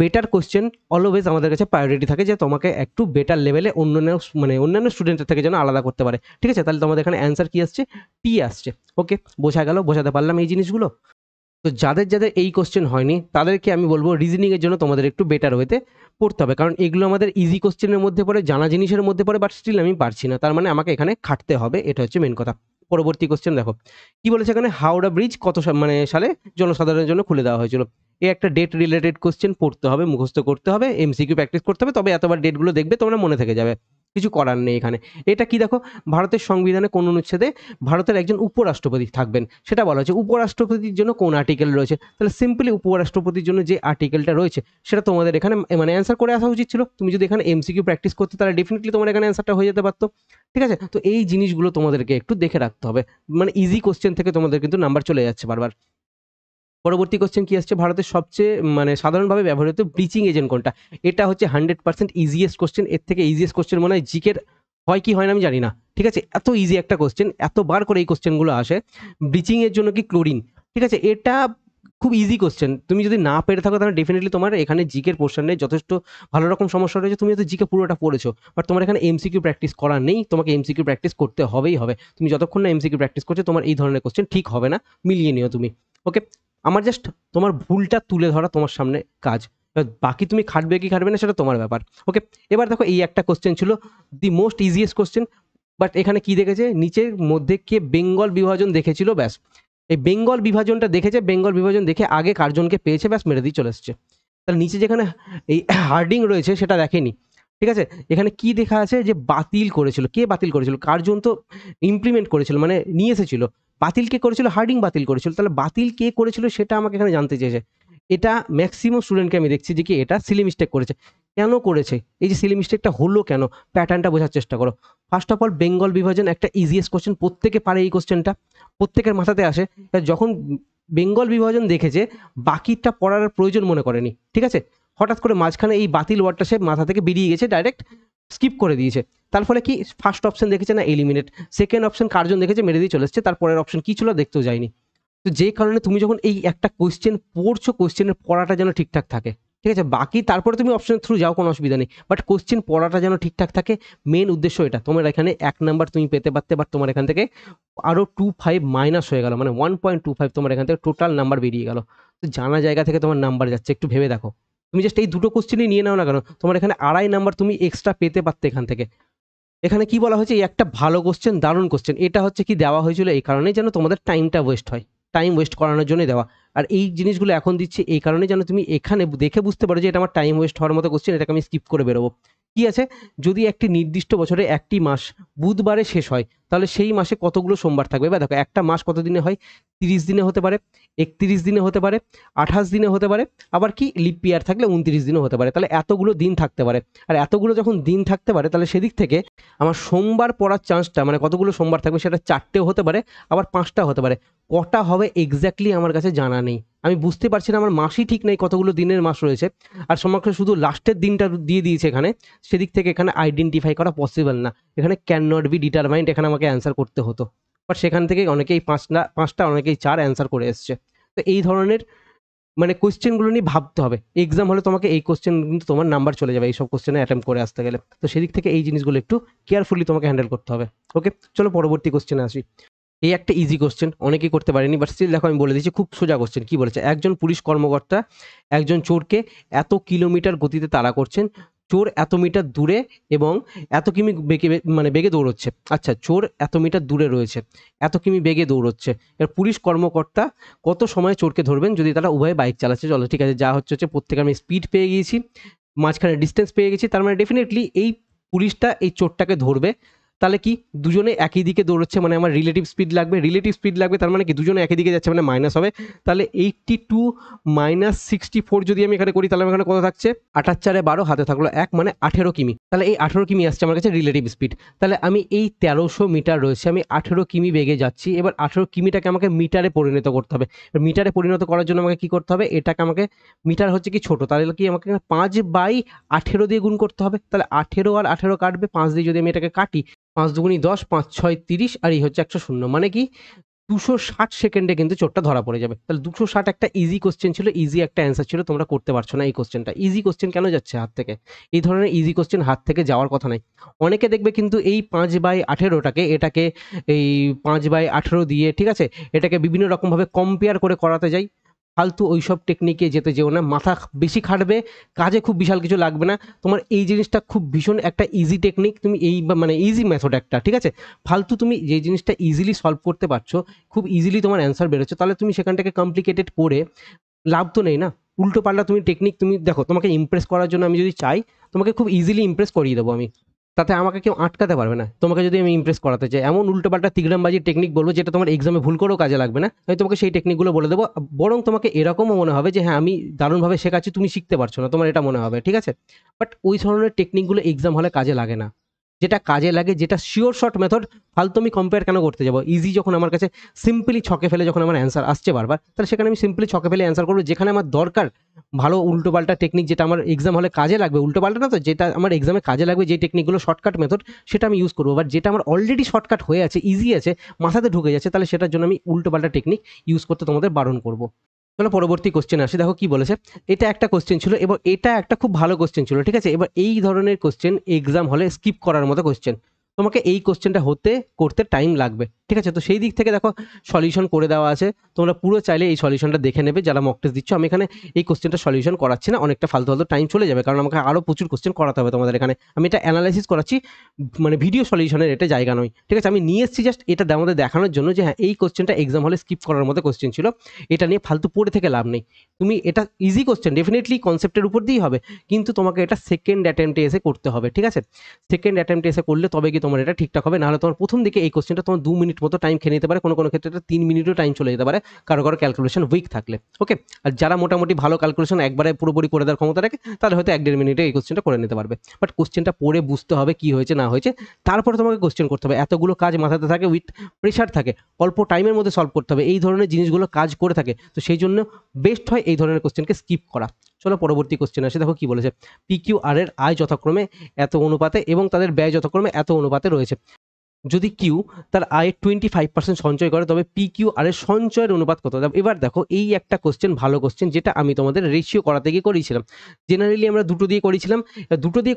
বেটার কোশ্চেন অলওয়েজ আমাদের কাছে প্রায়োরিটি থাকে, যে তোমাকে একটু বেটার লেভেলে অন্যান্য স্টুডেন্টের থেকে যেন আলাদা করতে পারে, ঠিক আছে। তাহলে তোমাদের এখানে অ্যান্সার কি আসছে, টি আসছে। ওকে, বোঝা গেল, বোঝাতে পারলাম এই জিনিসগুলো। তো যাদের যাদের এই কোশ্চেন হয়নি তাদেরকে আমি বলবো রিজনিং এর জন্য তোমাদের একটু বেটার ওয়েতে পড়তে হবে, কারণ এগুলো আমাদের ইজি কোশ্চেনের মধ্যে পড়ে, জানা জিনিসের মধ্যে পড়ে, বাট স্টিল আমি পারছি না, তার মানে আমাকে এখানে খাটতে হবে, এটা হচ্ছে মেন কথা। পরবর্তী কোশ্চেন দেখো কি বলেছে এখানে, হাওড়া ব্রিজ কত মানে সালে জনসাধারণের জন্য খুলে দেওয়া হয়েছিল। এই একটা ডেট রিলেটেড কোশ্চেন পড়তে হবে, মুখস্থ করতে হবে, এমসিকিউ প্র্যাকটিস করতে হবে, তবে এতবার ডেটগুলো দেখবে তোমরা মনে থেকে যাবে, কিছু করার নেই এখানে। এটা কি দেখো, ভারতের সংবিধানে কোন অনুচ্ছেদে ভারতের একজন উপরাষ্ট্রপতি থাকবেন সেটা বলা হয়েছে, উপরাষ্ট্রপতির জন্য কোন আর্টিকেল রয়েছে, তাহলে সিম্পলি উপরাষ্ট্রপতির জন্য যে আর্টিকেলটা রয়েছে সেটা তোমাদের এখানে মানে অ্যান্সার করে আসা উচিত ছিল। তুমি যদি এখানে এমসিকিউ প্র্যাকটিস করতে তাহলে ডেফিনেটলি তোমার এখানে অ্যান্সারটা হয়ে যেতে পারতো। ঠিক আছে, তো এই জিনিসগুলো তোমাদেরকে একটু দেখে রাখতে হবে, মানে ইজি কোশ্চেন থেকে তোমাদের কিন্তু নাম্বার চলে যাচ্ছে বারবার। পরবর্তী কোশ্চেন কি আসছে, ভারতের সবচেয়ে মানে সাধারণভাবে ব্যবহৃত ব্লিচিং এজেন্ট কোনটা। এটা হচ্ছে 100% ইজিয়েস্ট কোশ্চেন, এর থেকে ইজিয়েস্ট কোশ্চেন মনে হয় জিকের হয় কি হয় না আমি জানি না। ঠিক আছে, এত ইজি একটা কোশ্চেন, এতবার করে এই কোশ্চেনগুলো আসে, ব্লিচিং এর জন্য কি ক্লোরিন। ঠিক আছে, এটা খুব ইজি কোশ্চেন, তুমি যদি না পেরে থাকো তাহলে ডেফিনেটলি তোমার এখানে জিকের পোর্শনে যথেষ্ট ভালো রকম সমস্যা রয়েছে, তুমি হয়তো জিকে পুরোটা পড়েছো বাট তোমার এখানে এমসিকিউ প্র্যাকটিস করা নেই, তোমাকে এমসিকিউ প্র্যাকটিস করতে হবেই হবে। তুমি যতক্ষণ না এমসিকিউ প্র্যাকটিস করছো তোমার এই ধরনের কোশ্চেন ঠিক হবে না, মিলিয়ে নিও তুমি। ওকে, আমার জাস্ট তোমার ভুলটা তুলে ধরা তোমার সামনে কাজ, বাকি তুমি খাটবে কি খাটবে না সেটা তোমার ব্যাপার। ওকে, এবার দেখো এই একটা কোশ্চেন ছিল the most easiest question, but এখানে কি দেখেছে নিচের মধ্যে কে বেঙ্গল বিভাজন দেখেছিল, ব্যাস এই বেঙ্গল বিভাজনটা দেখেছে, বেঙ্গল বিভাজন দেখে আগে কার্জনকে পেয়েছে, ব্যাস মেরে দিয়ে চলে এসছে। তাহলে নিচে যেখানে এই হার্ডিং রয়েছে সেটা দেখেনি। ঠিক আছে, এখানে কি দেখা আছে যে বাতিল করেছিল, কে বাতিল করেছিল, কার্জন তো ইমপ্লিমেন্ট করেছিল মানে নিয়ে এসেছিল, বাতিল কে করেছিল, হার্ডিং বাতিল করেছিল, তাহলে বাতিল কে করেছিল সেটা আমাকে এখানে জানতে চেয়েছে। এটা ম্যাক্সিমাম স্টুডেন্টকে আমি দেখছি যে কি এটা সিলি মিস্টেক করেছে। কেন করেছে, এই যে সিলি মিস্টেকটা হলো কেন, প্যাটার্নটা বোঝার চেষ্টা করো। ফার্স্ট অফ অল বেঙ্গল বিভাজন একটা ইজিয়েস্ট কোশ্চেন, প্রত্যেকে পারে এই কোশ্চেনটা, প্রত্যেকের মাথাতে আসে। যখন বেঙ্গল বিভাজন দেখেছে বাকিটা পড়ার প্রয়োজন মনে করেনি। ঠিক আছে, হঠাৎ করে মাঝখানে এই বাতিল ওয়ার্ডটা সে মাথা থেকে বেরিয়ে গেছে, ডাইরেক্ট স্কিপ করে দিয়েছে। তার ফলে কি ফার্স্ট অপশন দেখেছে না এলিমিনেট, সেকেন্ড অপশন কার্জন দেখেছে মেরে দিয়ে চলে এসছে, তারপরের অপশন কি ছিল দেখতেও যায়নি। তো যে কারণে তুমি যখন এই একটা কোয়েশ্চেন পড়ছো, কোয়েশ্চেনের পড়াটা যেন ঠিকঠাক থাকে। ঠিক আছে, বাকি তারপরে তুমি অপশনের থ্রু যাও কোনো অসুবিধা নেই, বাট কোয়েশ্চেন পড়াটা যেন ঠিকঠাক থাকে, মেন উদ্দেশ্য এটা। তোমার এখানে 1 নাম্বার তুমি পেতে পারতে, বাট তোমার এখান থেকে আরও 25 মাইনাস হয়ে গেল, মানে 1.25 তোমার এখান থেকে টোটাল নাম্বার বেরিয়ে গেল। তো জানা জায়গা থেকে তোমার নাম্বার যাচ্ছে, একটু ভেবে দেখো। তুমি জাস্ট এই দুটো কোশ্চেনই নিয়ে নাও না কেন, তোমার এখানে 2.5 নাম্বার তুমি এক্সট্রা পেতে পারতে এখান থেকে। এখানে কি বলা হয়েছে, এই একটা ভালো কোশ্চেন, দারুণ কোশ্চেন, এটা হচ্ছে কি দেওয়া হয়েছিল এই কারণেই যেন তোমাদের টাইমটা ওয়েস্ট হয়, টাইম ওয়েস্ট করানোর জন্যই দেওয়া। আর এই জিনিসগুলো এখন দিচ্ছি এই কারণে যেন তুমি এখানে দেখে বুঝতে পারো যে এটা আমার টাইম ওয়েস্ট হওয়ার মতো কোশ্চেন, এটাকে আমি স্কিপ করে বেরোবো। কি আছে, যদি একটি নির্দিষ্ট বছরে একটি মাস বুধবারে শেষ হয় তাহলে সেই মাসে কতগুলো সোমবার থাকবে। বা দেখো একটা মাস কত দিনে হয়, 30 দিনে হতে পারে, 31 দিনে হতে পারে, 28 দিনে হতে পারে, আবার কি লিপ ইয়ার থাকলে 29 দিনও হতে পারে, তাহলে এতগুলো দিন থাকতে পারে। আর এতগুলো যখন দিন থাকতে পারে তাহলে সেদিক থেকে আমার সোমবার পড়ার চান্সটা মানে কতগুলো সোমবার থাকবে সেটা 4টেও হতে পারে, আবার 5টা হতে পারে। কটা হবে এক্স্যাক্টলি আমার কাছে জানা নেই, আমি বুঝতে পারছি না, আমার মাসই ঠিক নেই কতগুলো দিনের মাস রয়েছে। আর সমগ্র শুধু লাস্টের দিনটা দিয়ে দিয়েছে এখানে, সেদিক থেকে এখানে আইডেন্টিফাই করা পসিবল না, এখানে ক্যান নট বি ডিটারমাইন্ড, এখানে আমাকে অ্যান্সার করতে হতো। বাট সেখান থেকে অনেকেই 5টা অনেকেই 4 অ্যান্সার করে এসছে। তো এই ধরনের মানে কোয়েশ্চেনগুলো নিয়ে ভাবতে হবে, এক্সাম হলে তোমাকে এই কোয়েশ্চেন কিন্তু তোমার নাম্বার চলে যাবে এইসব কোয়েশ্চেনে অ্যাটেম্প করে আসতে গেলে। তো সেদিক থেকে এই জিনিসগুলো একটু কেয়ারফুলি তোমাকে হ্যান্ডেল করতে হবে। ওকে, চলো পরবর্তী কোয়েশ্চেনে আসি। এই একটা ইজি কোয়েশ্চেন, অনেকেই করতে পারেনি, বাট স্টিল দেখো আমি বলে দিচ্ছি, খুব সোজা কোয়েশ্চেন। কি বলেছে, একজন পুলিশ কর্মকর্তা একজন চোরকে এত কিলোমিটার গতিতে তাড়া করছেন, চোর এত মিটার দূরে এবং এত কিমি বেগে মানে বেগে দৌড়চ্ছে। আচ্ছা, চোর এত মিটার দূরে রয়েছে, এত কিমি বেগে দৌড়চ্ছে, এর পুলিশ কর্মকর্তা কত সময় চোরকে ধরবেন যদি তারা উভয়ে বাইক চালাচ্ছে। চলো ঠিক আছে, যা হচ্ছে প্রত্যেকে আমি স্পিড পেয়ে গিয়েছি, মাঝখানে ডিস্টেন্স পেয়ে গেছি, তার মানে ডেফিনেটলি এই পুলিশটা এই চোরটাকে ধরবে। তাহলে কি দুজনে একই দিকে দৌড়চ্ছে, মানে আমার রিলেটিভ স্পিড লাগবে, রিলেটিভ স্পিড লাগবে, তার মানে কি দুজনে একই দিকে যাচ্ছে মানে মাইনাস হবে। তাহলে 82 মাইনাস 64 যদি আমি এখানে করি তাহলে এখানে কত থাকছে, 8 4 12 হাতে থাকলো 1 মানে 18 কিমি। তাহলে এই 18 কিমি আসছে আমার কাছে রিলেটিভ স্পিড। তাহলে আমি এই 1300 মিটার রয়েছে, আমি 18 কিমি বেগে যাচ্ছি। এবার 18 কিমিটাকে আমাকে মিটারে পরিণত করতে হবে। এবার মিটারে পরিণত করার জন্য আমাকে কি করতে হবে, এটাকে আমাকে, মিটার হচ্ছে কি ছোট, তাহলে কি আমাকে 5/18 দিয়ে গুণ করতে হবে। তাহলে 18 আর 18 কাটবে, 5 দিয়ে যদি আমি এটাকে কাটি, 5 দুগুণি 10, 5 6 30, আর এই হচ্ছে 100, মানে কি 260 সেকেন্ডে কিন্তু চোরটা ধরা পড়ে যাবে। তাহলে 260 একটা ইজি কোশ্চেন ছিল, ইজি একটা অ্যান্সার ছিল, তোমরা করতে পারছো না এই কোশ্চেনটা। ইজি কোশ্চেন কেন যাচ্ছে হাত থেকে, এই ধরনের ইজি কোশ্চেন হাত থেকে যাওয়ার কথা নাই। অনেকে দেখবে কিন্তু এই 5/18টাকে এটাকে এই 5/18 দিয়ে, ঠিক আছে, এটাকে বিভিন্ন রকমভাবে কম্পেয়ার করে করাতে যাই, ফালতু ওইসব টেকনিকে যেতে যেও না, মাথা বেশি খাটবে, কাজে খুব বিশাল কিছু লাগবে না। তোমার এই জিনিসটা খুব ভীষণ একটা ইজি টেকনিক, তুমি এই মানে ইজি মেথড একটা, ঠিক আছে? ফালতু তুমি যে জিনিসটা ইজিলি সলভ করতে পারছো, খুব ইজিলি তোমার অ্যান্সার বেরোচ্ছে, তাহলে তুমি সেখানটাকে কমপ্লিকেটেড করে লাভ তো নেই না। উল্টো পাল্টা তুমি টেকনিক, তুমি দেখো তোমাকে ইমপ্রেস করার জন্য আমি যদি চাই, তোমাকে খুব ইজিলি ইমপ্রেস করিয়ে দেবো আমি, তাতে আমাকে কেউ আটকাতে পারবে না। তোমাকে যদি আমি ইমপ্রেস করাতে চাই, এমন উল্টোপাল্টা তিগড়ামবাজির টেকনিক বলবো যেটা তোমার এক্সামে ভুল করেও কাজে লাগবে না, আমি তোমাকে সেই টেকনিকগুলো বলে দেবো। বরং তোমাকে এরকমও মনে হবে যে হ্যাঁ আমি দারুণভাবে শেখাচ্ছি, তুমি শিখতে পারছো না, তোমার এটা মনে হবে, ঠিক আছে? বাট ওই ধরনের টেকনিকগুলো এক্সাম হলে কাজে লাগে না। যেটা কাজে লাগে, যেটা শিওর শর্ট মেথড, ফালতু আমি কম্পেয়ার কেন করতে যাবো? ইজি যখন আমার কাছে সিম্পলি ছকে ফেলে যখন আমার অ্যান্সার আসছে বারবার, তাহলে সেখানে আমি সিম্পলি ছকে ফেলে অ্যান্সার করবো। যেখানে আমার দরকার ভালো উল্টোপাল্টা টেকনিক, যেটা আমার এক্সাম হলে কাজে লাগবে, উল্টোপাল্টা না তো, যেটা আমার এক্সামে কাজে লাগবে, যে টেকনিকগুলো শর্টকাট মেথড, সেটা আমি ইউজ করবো। বাট যেটা আমার অলরেডি শর্টকাট হয়ে আছে, ইজি আছে, মাথাতে ঢুকে যাচ্ছে, তাহলে সেটার জন্য আমি উল্টোপাল্টা টেকনিক ইউজ করতে তোমাদের বারণ করবো। চলো পরবর্তী কোশ্চেন আসি, দেখো কি বলেছে। এটা একটা কোশ্চেন ছিল, এবার এটা একটা খুব ভালো কোশ্চেন ছিল, ঠিক আছে? এবার এই ধরনের কোশ্চেন এক্সাম হলে স্কিপ করার মতো কোশ্চেন, তোমাকে এই কোশ্চেনটা করতে টাইম লাগবে, ঠিক আছে? তো সেই দিক থেকে দেখো সলিউশন করে দেওয়া আছে, তোমরা পুরো চাইলে এই সলিউশনটা দেখে নেবে যারা মক টেস্ট দিচ্ছ। আমি এখানে এই কোশ্চেনটা সলিউশন করাচ্ছি না, অনেকটা ফালতু টাইম চলে যাবে, কারণ আমাকে আরও প্রচুর কোশ্চেন করাতে হবে তোমাদের এখানে। আমি এটা অ্যানালাইসিস করাচ্ছি, মানে ভিডিও সলিউশনের এটা জায়গা নয়, ঠিক আছে? আমি নিয়ে এসেছি জাস্ট এটা আমাদের দেখানোর জন্য যে হ্যাঁ এই কোশ্চেনটা এক্সাম হলে স্কিপ করার মতো কোশ্চেন ছিল, এটা নিয়ে ফালতু পড়ে থেকে লাভ নেই। তুমি এটা ইজি কোশ্চেন, ডেফিনেটলি কনসেপ্টের উপর দিয়েই হবে, কিন্তু তোমাকে এটা সেকেন্ড অ্যাটেম্পটে এসে করতে হবে, ঠিক আছে? সেকেন্ড অ্যাটেম্পটে এসে করলে তবে কি তোমার এটা ঠিকঠাক হবে, নাহলে তোমার প্রথম দিকে এই কোশ্চেনটা তোমার 2 মিনিট মতো টাইম খেয়ে নিতে পারে, কোনো ক্ষেত্রে এটা 3 মিনিটও টাইম চলে যেতে পারে, কারো ক্যালকুলেশন উইক থাকলে, ওকে? আর যারা মোটামুটি ভালো ক্যালকুলেশন একবারে পুরোপুরি করে দেওয়ার ক্ষমতা রাখে, তাহলে হয়তো 1-1.5 মিনিটে এই কোশ্চেনটা করে নিতে পারবে। বাট কোশ্চেনটা পড়ে বুঝতে হবে কি হয়েছে না হয়েছে, তারপরে তোমাকে কোশ্চেন করতে হবে। এতগুলো কাজ মাথাতে থাকে, উইথ প্রেশার থাকে, অল্প টাইমের মধ্যে সলভ করতে হবে, এই ধরনের জিনিসগুলো কাজ করে থাকে, তো সেই জন্য বেস্ট হয় এই ধরনের কোশ্চেনকে স্কিপ করা। চলো পরবর্তী কোশ্চেন আসে, দেখো কি বলেছে। PQ আর এর আয় যথাক্রমে এত অনুপাতে এবং তাদের ব্যয় যথাক্রমে এত অনুপাতে রয়েছে। যদি কিউ তার আয়ের 25% সঞ্চয় করে, তবে PQ আর এর সঞ্চয়ের অনুপাত কত? এবার দেখো এই একটা কোশ্চেন, ভালো কোশ্চেন, যেটা আমি তোমাদের রেশিও করাতে গিয়ে করিয়েছিলাম। জেনারেলি আমরা দুটো দিয়ে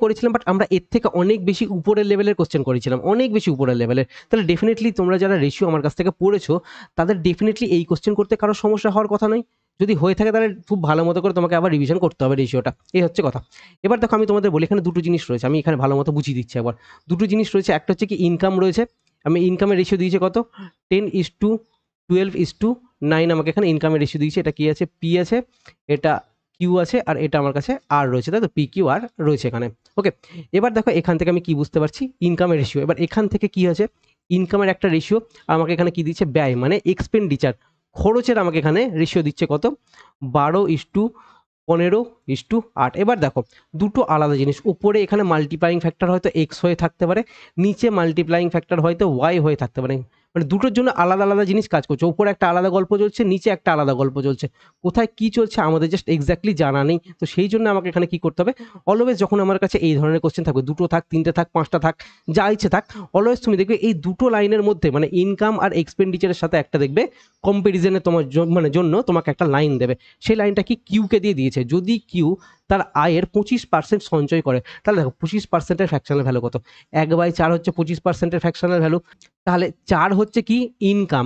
করেছিলাম, বাট আমরা এর থেকে অনেক বেশি উপরের লেভেলের কোশ্চেন করেছিলাম, অনেক বেশি উপরের লেভেলের। তাহলে ডেফিনেটলি তোমরা যারা রেশিও আমার কাছ থেকে পড়েছো, তাদের ডেফিনেটলি এই কোশ্চেন করতে কারো সমস্যা হওয়ার কথা নয়। যদি হয়ে থাকে তাহলে খুব ভালো মতো করে তোমাকে আবার রিভিশন করতে হবে রেশিওটা, এই হচ্ছে কথা। এবার দেখো আমি তোমাদের বলি, এখানে দুটো জিনিস রয়েছে, আমি এখানে ভালো মতো বুঝিয়ে দিচ্ছি একবার। দুটো জিনিস রয়েছে, একটা হচ্ছে কি ইনকাম রয়েছে, আমি ইনকামের রেশিও দিয়েছি কত, 10:12:9 আমাকে এখানে ইনকামের রেশিও দিয়েছে। এটা কি আছে, পি আছে, এটা কিউ আছে, আর এটা আমার কাছে আর রয়েছে, তাই তো? PQ আর রয়েছে এখানে, ওকে? এবার দেখো এখান থেকে আমি কি বুঝতে পারছি, ইনকামের রেশিও। এবার এখান থেকে কি আছে, ইনকামের একটা রেশিও, আমাকে এখানে কি দিচ্ছে, ব্যয় মানে এক্সপেন্ডিচার, খরচের আমাকে এখানে রেশিও দিচ্ছে কত, 12:15:8। এবার দেখো দুটো আলাদা জিনিস, উপরে এখানে মাল্টিপ্লাইং ফ্যাক্টর হয়তো এক্স হয়ে থাকতে পারে, নিচে মাল্টিপ্লাইং ফ্যাক্টর হয়তো ওয়াই হয়ে থাকতে পারে, মানে দুটোর জন্য আলাদা আলাদা জিনিস কাজ করছে। উপরে একটা আলাদা গল্প চলছে, নিচে একটা আলাদা গল্প চলছে, কোথায় কি চলছে আমাদের জাস্ট এক্স্যাক্টলি জানা নেই। তো সেই জন্য আমাকে এখানে কি করতে হবে, অলওয়েজ যখন আমার কাছে এই ধরনের কোশ্চেন থাকবে, দুটো থাক, তিনটে থাক, পাঁচটা থাক, যা ইচ্ছে থাক, অলওয়েজ তুমি দেখবে এই দুটো লাইনের মধ্যে, মানে ইনকাম আর এক্সপেন্ডিচারের সাথে একটা দেখবে কম্পারিজনে তোমার মানে জন্য তোমাকে একটা লাইন দেবে। সেই লাইনটা কি, কিউকে দিয়ে দিয়েছে। যদি কিউ তার আয়ের 25% সঞ্চয় করে, তাহলে দেখো 25%-এর ফ্র্যাকশনাল ভ্যালু কত, 1/4 হচ্ছে 25%-এর ফ্র্যাকশনাল ভ্যালু, তাহলে 4 হচ্ছে কি ইনকাম,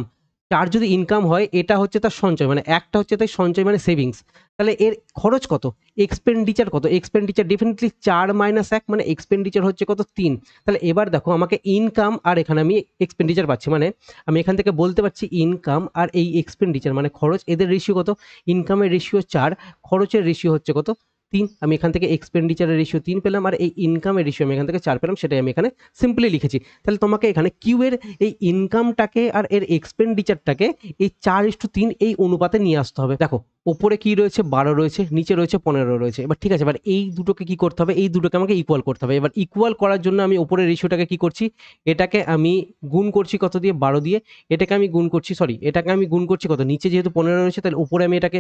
4 যদি ইনকাম হয়, এটা হচ্ছে তার সঞ্চয়, মানে একটা হচ্ছে তাই সঞ্চয় মানে সেভিংস, তাহলে এর খরচ কত, এক্সপেন্ডিচার কত, এক্সপেন্ডিচার ডেফিনেটলি 4 - 1, মানে এক্সপেন্ডিচার হচ্ছে কত, 3। তাহলে এবার দেখো আমাকে ইনকাম আর এখানে আমি এক্সপেন্ডিচার পাচ্ছি, মানে আমি এখান থেকে বলতে পারছি ইনকাম আর এই এক্সপেন্ডিচার মানে খরচ, এদের রেশিও কত, ইনকামের রেশিও 4, খরচের রেশিও হচ্ছে কত, 3। আমি এখান থেকে এক্সপেন্ডিচারের রেশিও 3 পেলাম, আর এই ইনকামের রেশিও আমি এখান থেকে 4 পেলাম, সেটাই আমি এখানে সিম্পলি লিখেছি। তাহলে তোমাকে এখানে কিউ এর এই ইনকামটাকে আর এর এক্সপেন্ডিচারটাকে এই 4:3 এই অনুপাতে নিয়ে আসতে হবে। দেখো ওপরে কি রয়েছে, 12 রয়েছে, নিচে রয়েছে 15 রয়েছে। এবার ঠিক আছে, এবার এই দুটোকে কি করতে হবে, এই দুটোকে আমাকে ইকুয়াল করতে হবে। এবার ইকুয়াল করার জন্য আমি ওপরের রেশিওটাকে কি করছি, এটাকে আমি গুণ করছি কত দিয়ে, 12 দিয়ে, এটাকে আমি গুণ করছি, এটাকে আমি গুণ করছি কত, নিচে যেহেতু 15 রয়েছে, তাহলে উপরে আমি এটাকে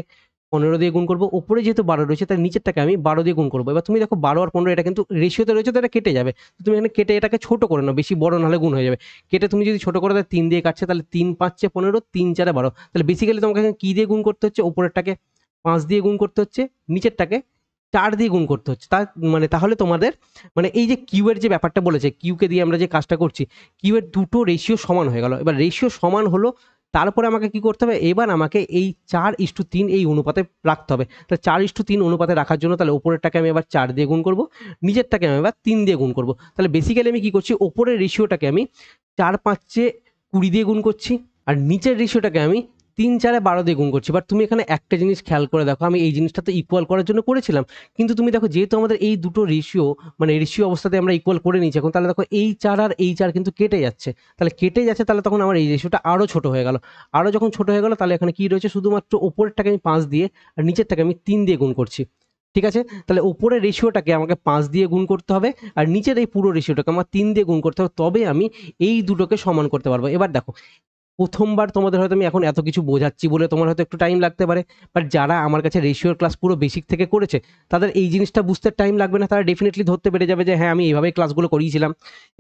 15 দিয়ে গুণ করবো, উপরে যেহেতু 12 রয়েছে তাই নিচেরটাকে আমি 12 দিয়ে গুণ করবো। এবার তুমি দেখো 12 আর 15 এটা কিন্তু রেশিওতে রয়েছে, তো এটা কেটে যাবে, তো তুমি এখানে কেটে এটাকে ছোট করে নাও, বেশি বড় নাহলে গুণ হয়ে যাবে। কেটে তুমি যদি ছোট করে দাও, 3 দিয়ে কাটছে, তাহলে 3×5 = 15, 3×4 = 12। তাহলে বেসিক্যালি তোমাকে এখানে কি দিয়ে গুণ করতে হচ্ছে, উপরেরটাকে 5 দিয়ে গুণ করতে হচ্ছে, নিচেরটাকে 4 দিয়ে গুণ করতে হচ্ছে। মানে তাহলে তোমাদের মানে এই যে কিউ এর যে ব্যাপারটা বলেছে, কিউকে দিয়ে আমরা যে কাজটা করছি, কিউ এর দুটো রেশিও সমান হয়ে গেল। এবার রেশিও সমান হলো, তারপরে আমাকে কি করতে হবে, এবার আমাকে এই 4:3 এই অনুপাতে রাখতে হবে। তাহলে 4:3 অনুপাতে রাখার জন্য তাহলে ওপরেরটাকে আমি এবার 4 দিয়ে গুণ করব, নিচেরটাকে আমি এবার 3 দিয়ে গুণ করব। তাহলে বেসিক্যালি আমি কি করছি, ওপরের রেশিওটাকে আমি 4×5 20 দিয়ে গুণ করছি, আর নিচের রেশিওটাকে আমি 3×4 12 দিয়ে গুণ করছি। বাট তুমি এখানে একটা জিনিস খেয়াল করে দেখো, আমি এই জিনিসটা তো ইকুয়াল করার জন্য করেছিলাম, কিন্তু তুমি দেখো যেহেতু আমাদের এই দুটো রেশিও মানে রেশিও অবস্থাতে আমরা ইকুয়াল করে নিয়েছি এখন, তাহলে দেখো এই 4 আর এই 4 কিন্তু কেটে যাচ্ছে। তাহলে কেটে যাচ্ছে, তাহলে তখন আমার এই রেশিওটা আরও ছোট হয়ে গেল। আরও যখন ছোট হয়ে গেল, তাহলে এখানে কি রয়েছে, শুধুমাত্র ওপরেরটাকে আমি 5 দিয়ে আর নিচেরটাকে আমি 3 দিয়ে গুণ করছি। ঠিক আছে, তাহলে উপরের রেশিওটাকে আমাকে 5 দিয়ে গুণ করতে হবে, আর নিচের এই পুরো রেশিওটাকে আমার 3 দিয়ে গুণ করতে হবে, তবে আমি এই দুটোকে সমান করতে পারবো। এবার দেখো, প্রথমবার তোমাদের হয়তো আমি এখন এত কিছু বোঝাচ্ছি বলে তোমার হয়তো একটু টাইম লাগতে পারে, বাট যারা আমার কাছে রেশিওর ক্লাস পুরো বেসিক থেকে করেছে তাদের এই জিনিসটা বুঝতে টাইম লাগবে না, তারা ডেফিনেটলি ধরতে পেরে যাবে যে হ্যাঁ আমি এইভাবে ক্লাসগুলো করিয়েছিলাম।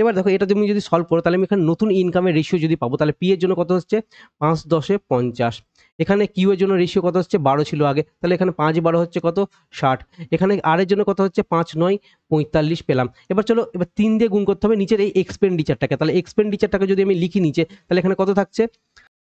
এবার দেখো, এটা তুমি যদি সলভ করো, তাহলে আমি এখানে নতুন ইনকামের রেশিও যদি পাবো, তাহলে পি এর জন্য কত হচ্ছে 5×10=50, এখানে কিউ এর জন্য রেশিও কত হচ্ছে 12 ছিল আগে, তাহলে এখানে 5×12 হচ্ছে কত 60, এখানে আর এর জন্য কত হচ্ছে 5×9=45 পেলাম। এবার চলো, এবার 3 দিয়ে গুণ করতে হবে নিচের এই এক্সপেন্ডিচারটাকে, তাহলে এক্সপেন্ডিচারটাকে যদি আমি লিখি নিচে, তাহলে এখানে কত থাকছে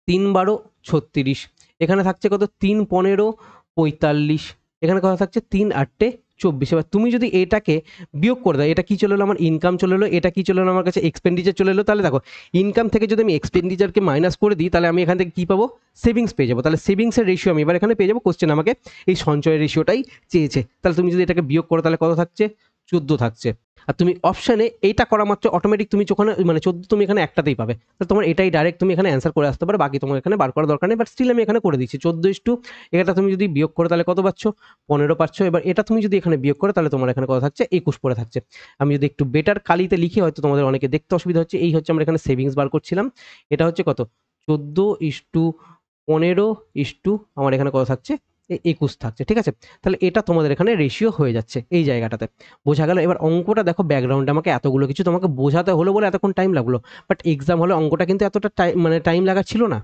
3×12=36, এখানে থাকছে কত 3×15=45, এখানে কত থাকছে 3×8=24। এবার তুমি যদি এটাকে বিয়োগ করে দাও, এটা কি চলে এলো আমার ইনকাম চলে এলো, এটা কি চলে এলো আমার কাছে এক্সপেন্ডিচার চলে এলো, তাহলে দেখো ইনকাম থেকে যদি আমি এক্সপেন্ডিচারকে মাইনাস করে দিই, তাহলে আমি এখান থেকে কি পাবো, সেভিংস পেয়ে যাবো। তাহলে সেভিংসের রেশিও আমি এবার এখানে পেয়ে যাবো, কোশ্চেন আমাকে এই সঞ্চয়ের রেশিওটাই চেয়েছে। তাহলে তুমি যদি এটাকে বিয়োগ করো, তাহলে কত থাকছে 14 থাকছে। আর তুমি অপশানে এইটা করা মাত্র অটোমেটিক তুমি ওখানে মানে 14 তুমি এখানে একটাতেই পাবে, তো তোমার এটাই ডাইরেক্ট তুমি এখানে অ্যান্সার করে আসতে পারো, বাকি তোমার এখানে বার করার দরকার নেই। বাট স্টিল আমি এখানে করে দিচ্ছি 14 এটা তুমি যদি বিয়োগ করো তাহলে কত পাচ্ছ 15 পাচ্ছ। এবার এটা তুমি যদি এখানে বিয়োগ করো, তাহলে তোমার এখানে কত থাকছে 21 পড়ে থাকছে। আমি যদি একটু বেটার কালিতে লিখি, হয়তো তোমাদের অনেকে দেখতে অসুবিধা হচ্ছে। এই হচ্ছে আমরা এখানে সেভিংস বার করছিলাম, এটা হচ্ছে কত 14:15 আমার এখানে কত থাকছে 21 থাকছে। ঠিক আছে, তাহলে এটা তোমাদের এখানে রেশিও হয়ে যাচ্ছে এই জায়গাটাতে, বোঝা গেল। এবার অঙ্কটা দেখো, ব্যাকগ্রাউন্ডে আমাকে এতগুলো কিছু তোমাকে বোঝাতে হলো বলে এতক্ষণ টাইম লাগলো, বাট এক্সাম হলে অঙ্কটা কিন্তু এতটা টাইম লাগা ছিল না।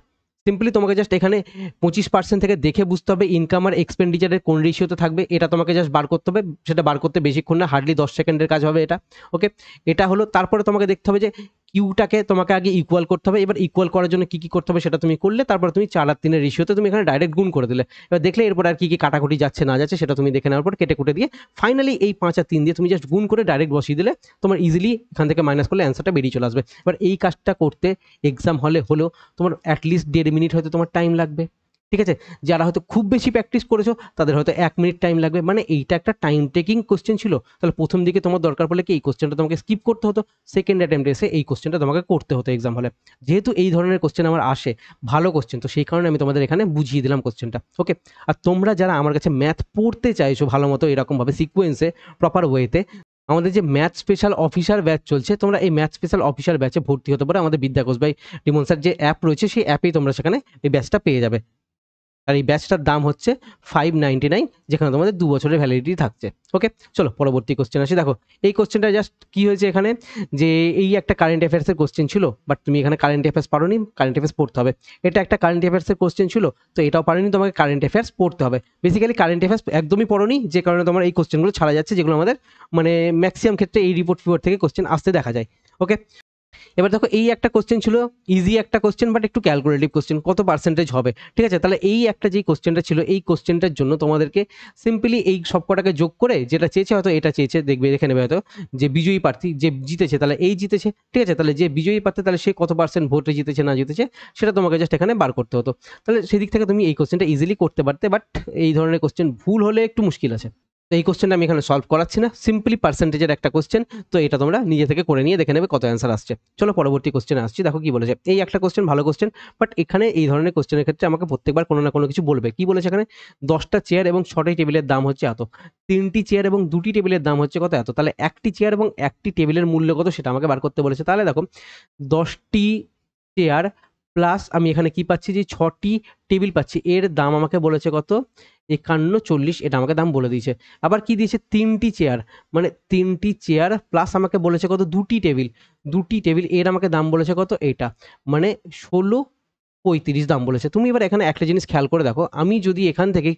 সিম্পলি তোমাকে জাস্ট এখানে 25% থেকে দেখে বুঝতে হবে ইনকাম আর এক্সপেন্ডিচারের কোন রেশিওতে থাকবে, এটা তোমাকে জাস্ট বার করতে হবে। সেটা বার করতে বেশিক্ষণ না, হার্ডলি 10 সেকেন্ডের কাজ হবে এটা। ওকে, এটা হলো। তারপরে তোমাকে দেখতে হবে যে কিউটাকে তোমাকে আগে ইকুয়াল করতে হবে। এবার ইকুয়াল করার জন্য কি কি করতে হবে সেটা তুমি করলে, তারপর তুমি 4 আর 3-এর রেশিওতে তুমি এখানে ডাইরেক্ট গুণ করে দিলে। এবার দেখলে এরপর আর কি কি কাটাকুটি যাচ্ছে না যাচ্ছে সেটা তুমি দেখে নেওয়ার পর কেটে কুটে দিয়ে ফাইনালি এই 5 আর 3 দিয়ে তুমি জাস্ট গুণ করে ডাইরেক্ট বসিয়ে দিলে, তোমার ইজিলি এখান থেকে মাইনাস করলে অ্যান্সারটা বেরিয়ে চলে আসবে। এবার এই কাজটা করতে এক্সাম হলে হলেও তোমার অ্যাটলিস্ট 1.5 মিনিট হয়তো তোমার টাইম লাগবে। ঠিক আছে, যারা হয়তো খুব বেশি প্র্যাকটিস করেছো তাদের হয়তো 1 মিনিট টাইম লাগবে। মানে এইটা একটা টাইম টেকিং কোশ্চেন ছিল, তাহলে প্রথম দিকে তোমার দরকার পড়লে কি এই কোশ্চেনটা তোমাকে স্কিপ করতে হতো, সেকেন্ড অ্যাটেম্পটে এসে এই কোশ্চেনটা তোমাকে করতে হতো এক্সাম হলে। যেহেতু এই ধরনের কোশ্চেন আমার আসে, ভালো কোশ্চেন, তো সেই কারণে আমি তোমাদের এখানে বুঝিয়ে দিলাম কোশ্চেনটা। ওকে, আর তোমরা যারা আমার কাছে ম্যাথ পড়তে চাইছো ভালো মতো এরকমভাবে সিকোয়েন্সে প্রপার ওয়েতে, আমাদের যে ম্যাথ স্পেশাল অফিসার ব্যাচ চলছে, তোমরা এই ম্যাথ স্পেশাল অফিসার ব্যাচে ভর্তি হতে পারো। আমাদের বিদ্যাঘোষ ভাই ডিমন স্যার যে অ্যাপ রয়েছে, সেই অ্যাপেই তোমরা সেখানে এই ব্যাচটা পেয়ে যাবে। আর এই ব্যাচটার দাম হচ্ছে 599, যেখানে তোমাদের 2 বছরের ভ্যালিডিটি থাকছে। ওকে, চলো পরবর্তী কোশ্চেন আসি। দেখো এই কোশ্চেনটা জাস্ট কি হয়েছে এখানে, যে এই একটা কারেন্ট অ্যাফেয়ার্সের কোশ্চেন ছিল, বাট তুমি এখানে কারেন্ট অ্যাফেয়ার্স পারোনি, কারেন্ট অ্যাফেয়ার্স পড়তে হবে। এটা একটা কারেন্ট অ্যাফেয়ার্সের কোশ্চেন ছিল, তো এটাও পারোনি, তোমাকে কারেন্ট অ্যাফেয়ার্স পড়তে হবে। বেসিক্যালি কারেন্ট অ্যাফেয়ার্স একদমই পড়োনি, যে কারণে তোমার এই কোশ্চেনগুলো ছাড়া যাচ্ছে, যেগুলো আমাদের মানে ম্যাক্সিমাম ক্ষেত্রে এই রিপোর্ট ফিপোর্ট থেকে কোশ্চেন আসতে দেখা যায়। ওকে, এবার দেখো এই একটা কোশ্চেন ছিল, ইজি একটা কোশ্চেন, বাট একটু ক্যালকুলেটিভ কোশ্চেন, কত পার্সেন্টেজ হবে। ঠিক আছে, তাহলে এই একটা যেই কোশ্চেনটা ছিল, এই কোশ্চেনটার জন্য তোমাদেরকে সিম্পলি এই সবকটাকে যোগ করে, যেটা চেয়েছে হয়তো এটা চেয়েছে, দেখবে দেখে নেবে হয়তো যে বিজয়ী প্রার্থী যে জিতেছে, তাহলে এই জিতেছে। ঠিক আছে, তাহলে যে বিজয়ী প্রার্থী তাহলে সে কত পার্সেন্ট ভোটে জিতেছে না জিতেছে সেটা তোমাকে জাস্ট এখানে বার করতে হতো। তাহলে সেদিক থেকে তুমি এই কোশ্চেনটা ইজিলি করতে পারতে, বাট এই ধরনের কোশ্চেন ভুল হলে একটু মুশকিল আছে। তো এই কোশ্চেনটা আমি এখানে সলভ করাচ্ছি না, সিম্পলি পার্সেন্টেজের একটা কোশ্চেন, তো এটা তোমরা নিজে থেকে করে নিয়ে দেখে নেবে কত অ্যান্সার আসছে। চলো পরবর্তী কোশ্চেনে আসছি। দেখো কি বলেছে, এই একটা কোশ্চেন ভালো কোশ্চেন, বাট এখানে এই ধরনের কোশ্চেনের ক্ষেত্রে আমাকে প্রত্যেকবার কোনো না কোনো কিছু বলবে। কি বলেছে এখানে, 10টা চেয়ার এবং 6টি টেবিলের দাম হচ্ছে এত, 3টি চেয়ার এবং 2টি টেবিলের দাম হচ্ছে কত এত, তাহলে একটি চেয়ার এবং একটি টেবিলের মূল্য কত সেটা আমাকে বার করতে বলেছে। তাহলে দেখো 10টি চেয়ার প্লাস আমি এখানে কি পাচ্ছি, যে 6টি টেবিল পাচ্ছি, এর দাম আমাকে বলেছে কত 5140, এটা আমাকে দাম বলে দিয়েছে। আবার কি দিয়েছে, 3টি চেয়ার, মানে 3টি চেয়ার প্লাস আমাকে বলেছে কত 2টি টেবিল, এর আমাকে দাম বলেছে কত এটা, মানে 1635 দাম বলেছে। তুমি এবার এখানে একটা জিনিস খেয়াল করে দেখো, আমি যদি এখান থেকে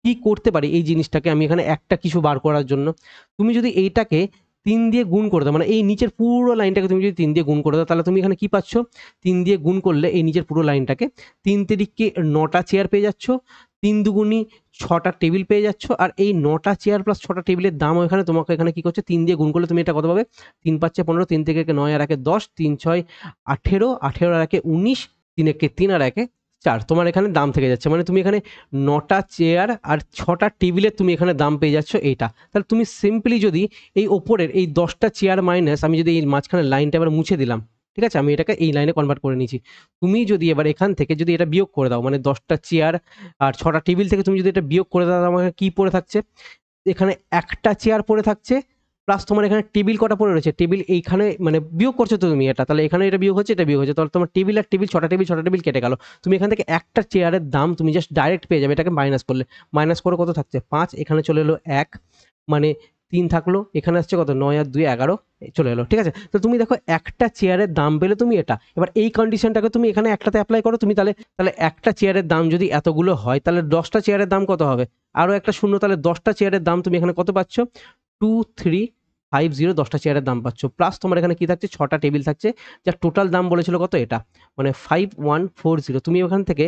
কি করতে পারি, এই জিনিসটাকে আমি এখানে একটা কিছু বার করার জন্য, তুমি যদি এইটাকে 3 দিয়ে গুণ করে দাও, মানে এই নিচের পুরো লাইনটাকে তুমি যদি 3 দিয়ে গুণ করে দাও তাহলে তুমি এখানে কি পাচ্ছ, 3 দিয়ে গুণ করলে এই নিচের পুরো লাইনটাকে 3 তিরিকে 9টা চেয়ার পেয়ে যাচ্ছ, 3 দুগুণী 6টা টেবিল পেয়ে যাচ্ছ। আর এই 9টা চেয়ার প্লাস 6টা টেবিলের দাম এখানে তোমাকে এখানে কি করছে, 3 দিয়ে গুণ করলে তুমি এটা কত পাবে, 3 5 15, 3 থেকে 9 আর 1 10, 3 6 18, 18 আর 1 19, 3 1 3 আর 1 4, তোমার এখানে দাম থেকে যাচ্ছে। মানে তুমি এখানে 9টা চেয়ার আর 6টা টেবিলের তুমি এখানে দাম পেয়ে যাচ্ছ এইটা। তাহলে তুমি সিম্পলি যদি এই ওপরের এই 10টা চেয়ার মাইনাস আমি যদি এই মাঝখানে লাইনটা এবার মুছে দিলাম, ঠিক আছে, আমি এটাকে এই লাইনে কনভার্ট করে নিয়েছি। তুমি যদি এবার এখান থেকে যদি এটা বিয়োগ করে দাও, মানে 10টা চেয়ার আর 6টা টেবিল থেকে তুমি যদি এটা বিয়োগ করে দাও, আমাকে কি পড়ে থাকছে, এখানে একটা চেয়ার পড়ে থাকছে, প্লাস তোমার এখানে টেবিল কটা পড়ে রয়েছে, টেবিল এইখানে মানে বিয়োগ করছো তো তুমি এটা, তাহলে এখানে এটা বিয়োগ হচ্ছে, এটা বিয়োগ হচ্ছে, তাহলে তোমার টেবিল আর টেবিল 6টা টেবিল 6টা টেবিল কেটে গেল। তুমি এখান থেকে একটা চেয়ারের দাম তুমি জাস্ট ডাইরেক্ট পেয়ে যাবে এটাকে মাইনাস করলে। মাইনাস করে কত থাকছে 5, এখানে চলে এলো 1, মানে 3 থাকলো, এখানে আসছে কত 9 আর 2 11 চলে এলো, ঠিক আছে। তো তুমি দেখো একটা চেয়ারের দাম পেলে তুমি এটা, এবার এই কন্ডিশনটাকে তুমি এখানে একটাতে অ্যাপ্লাই করো তুমি, তাহলে একটা চেয়ারের দাম যদি এতগুলো হয় তাহলে 10টা চেয়ারের দাম কত হবে, আরও একটা শূন্য, তাহলে 10টা চেয়ারের দাম তুমি এখানে কত পাচ্ছ, 2 3 5 0, 10টা চেয়ারের দাম পাচ্ছ, প্লাস তোমার এখানে কি থাকছে 6টা টেবিল থাকছে, যার টোটাল দাম বলেছিল কত এটা, মানে 5140। তুমি ওখান থেকে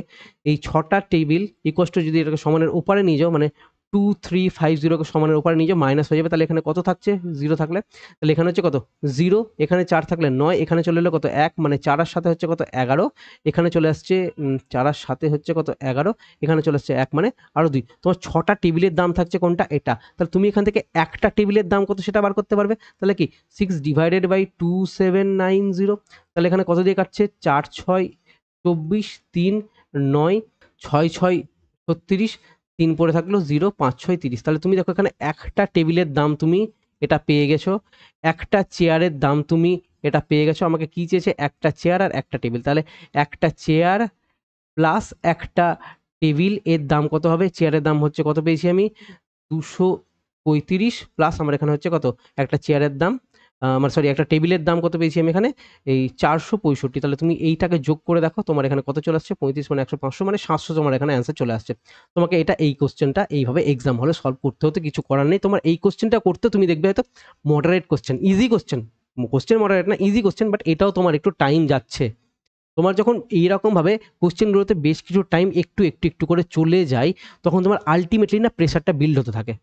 এই 6টা টেবিল ইকুয়াস টু যদি এটাকে সমানের উপরে নিয়ে যাও, মানে 2350 সমানের উপরে নিয়ে যাও, মাইনাস হয়ে যাবে, তাহলে এখানে কত থাকছে 0 থাকলে, তাহলে এখানে হচ্ছে কত 0, এখানে 4 থাকলে 9, এখানে চলে এলো কত 1, মানে 4 এর সাথে হচ্ছে কত 11, এখানে চলে আসছে 4 এর সাথে হচ্ছে কত 11, এখানে চলে আসছে 1, মানে আরও 2, তোমার 6টা টেবিলের দাম থাকছে কোনটা এটা। তাহলে তুমি এখান থেকে একটা টেবিলের দাম কত সেটা বার করতে পারবে, তাহলে কি 6 ডিভাইডেড বাই 2790, তাহলে এখানে কত দিয়ে কাটছে 4 6 24, 3 9 6 6 36, 3 পড়ে থাকলো 0 5 6 30, তাহলে তুমি দেখো এখানে একটা টেবিলের দাম তুমি এটা পেয়ে গেছো, একটা চেয়ারের দাম তুমি এটা পেয়ে গেছো। আমাকে কি চেয়েছে, একটা চেয়ার আর একটা টেবিল, তাহলে একটা চেয়ার প্লাস একটা টেবিল এর দাম কত হবে, চেয়ারের দাম হচ্ছে কত পেয়েছি আমি 235, প্লাস আমার এখানে হচ্ছে কত একটা চেয়ারের দাম, আমার সরি একটা টেবিলের দাম কত পেয়েছি আমি এখানে এই 465, তাহলে তুমি এইটাকে যোগ করে দেখো তোমার এখানে কত চলে আসছে 35 মানে 100 500 মানে 700 তোমার এখানে অ্যান্সার চলে আসছে। তোমাকে এটা এই কোশ্চেনটা এইভাবে এক্সাম হলে সলভ করতে হতে কিছু করার নেই, তোমার এই কোশ্চেনটা করতে তুমি দেখবে হয়তো moderate question, easy question, question moderate না ইজি কোশ্চেন, বাট এটাও তোমার একটু টাইম যাচ্ছে। তোমার যখন এইরকমভাবে কোশ্চেনগুলোতে বেশ কিছু টাইম একটু একটু একটু করে চলে যায়, তখন তোমার আলটিমেটলি না প্রেশারটা বিল্ড হতে থাকে।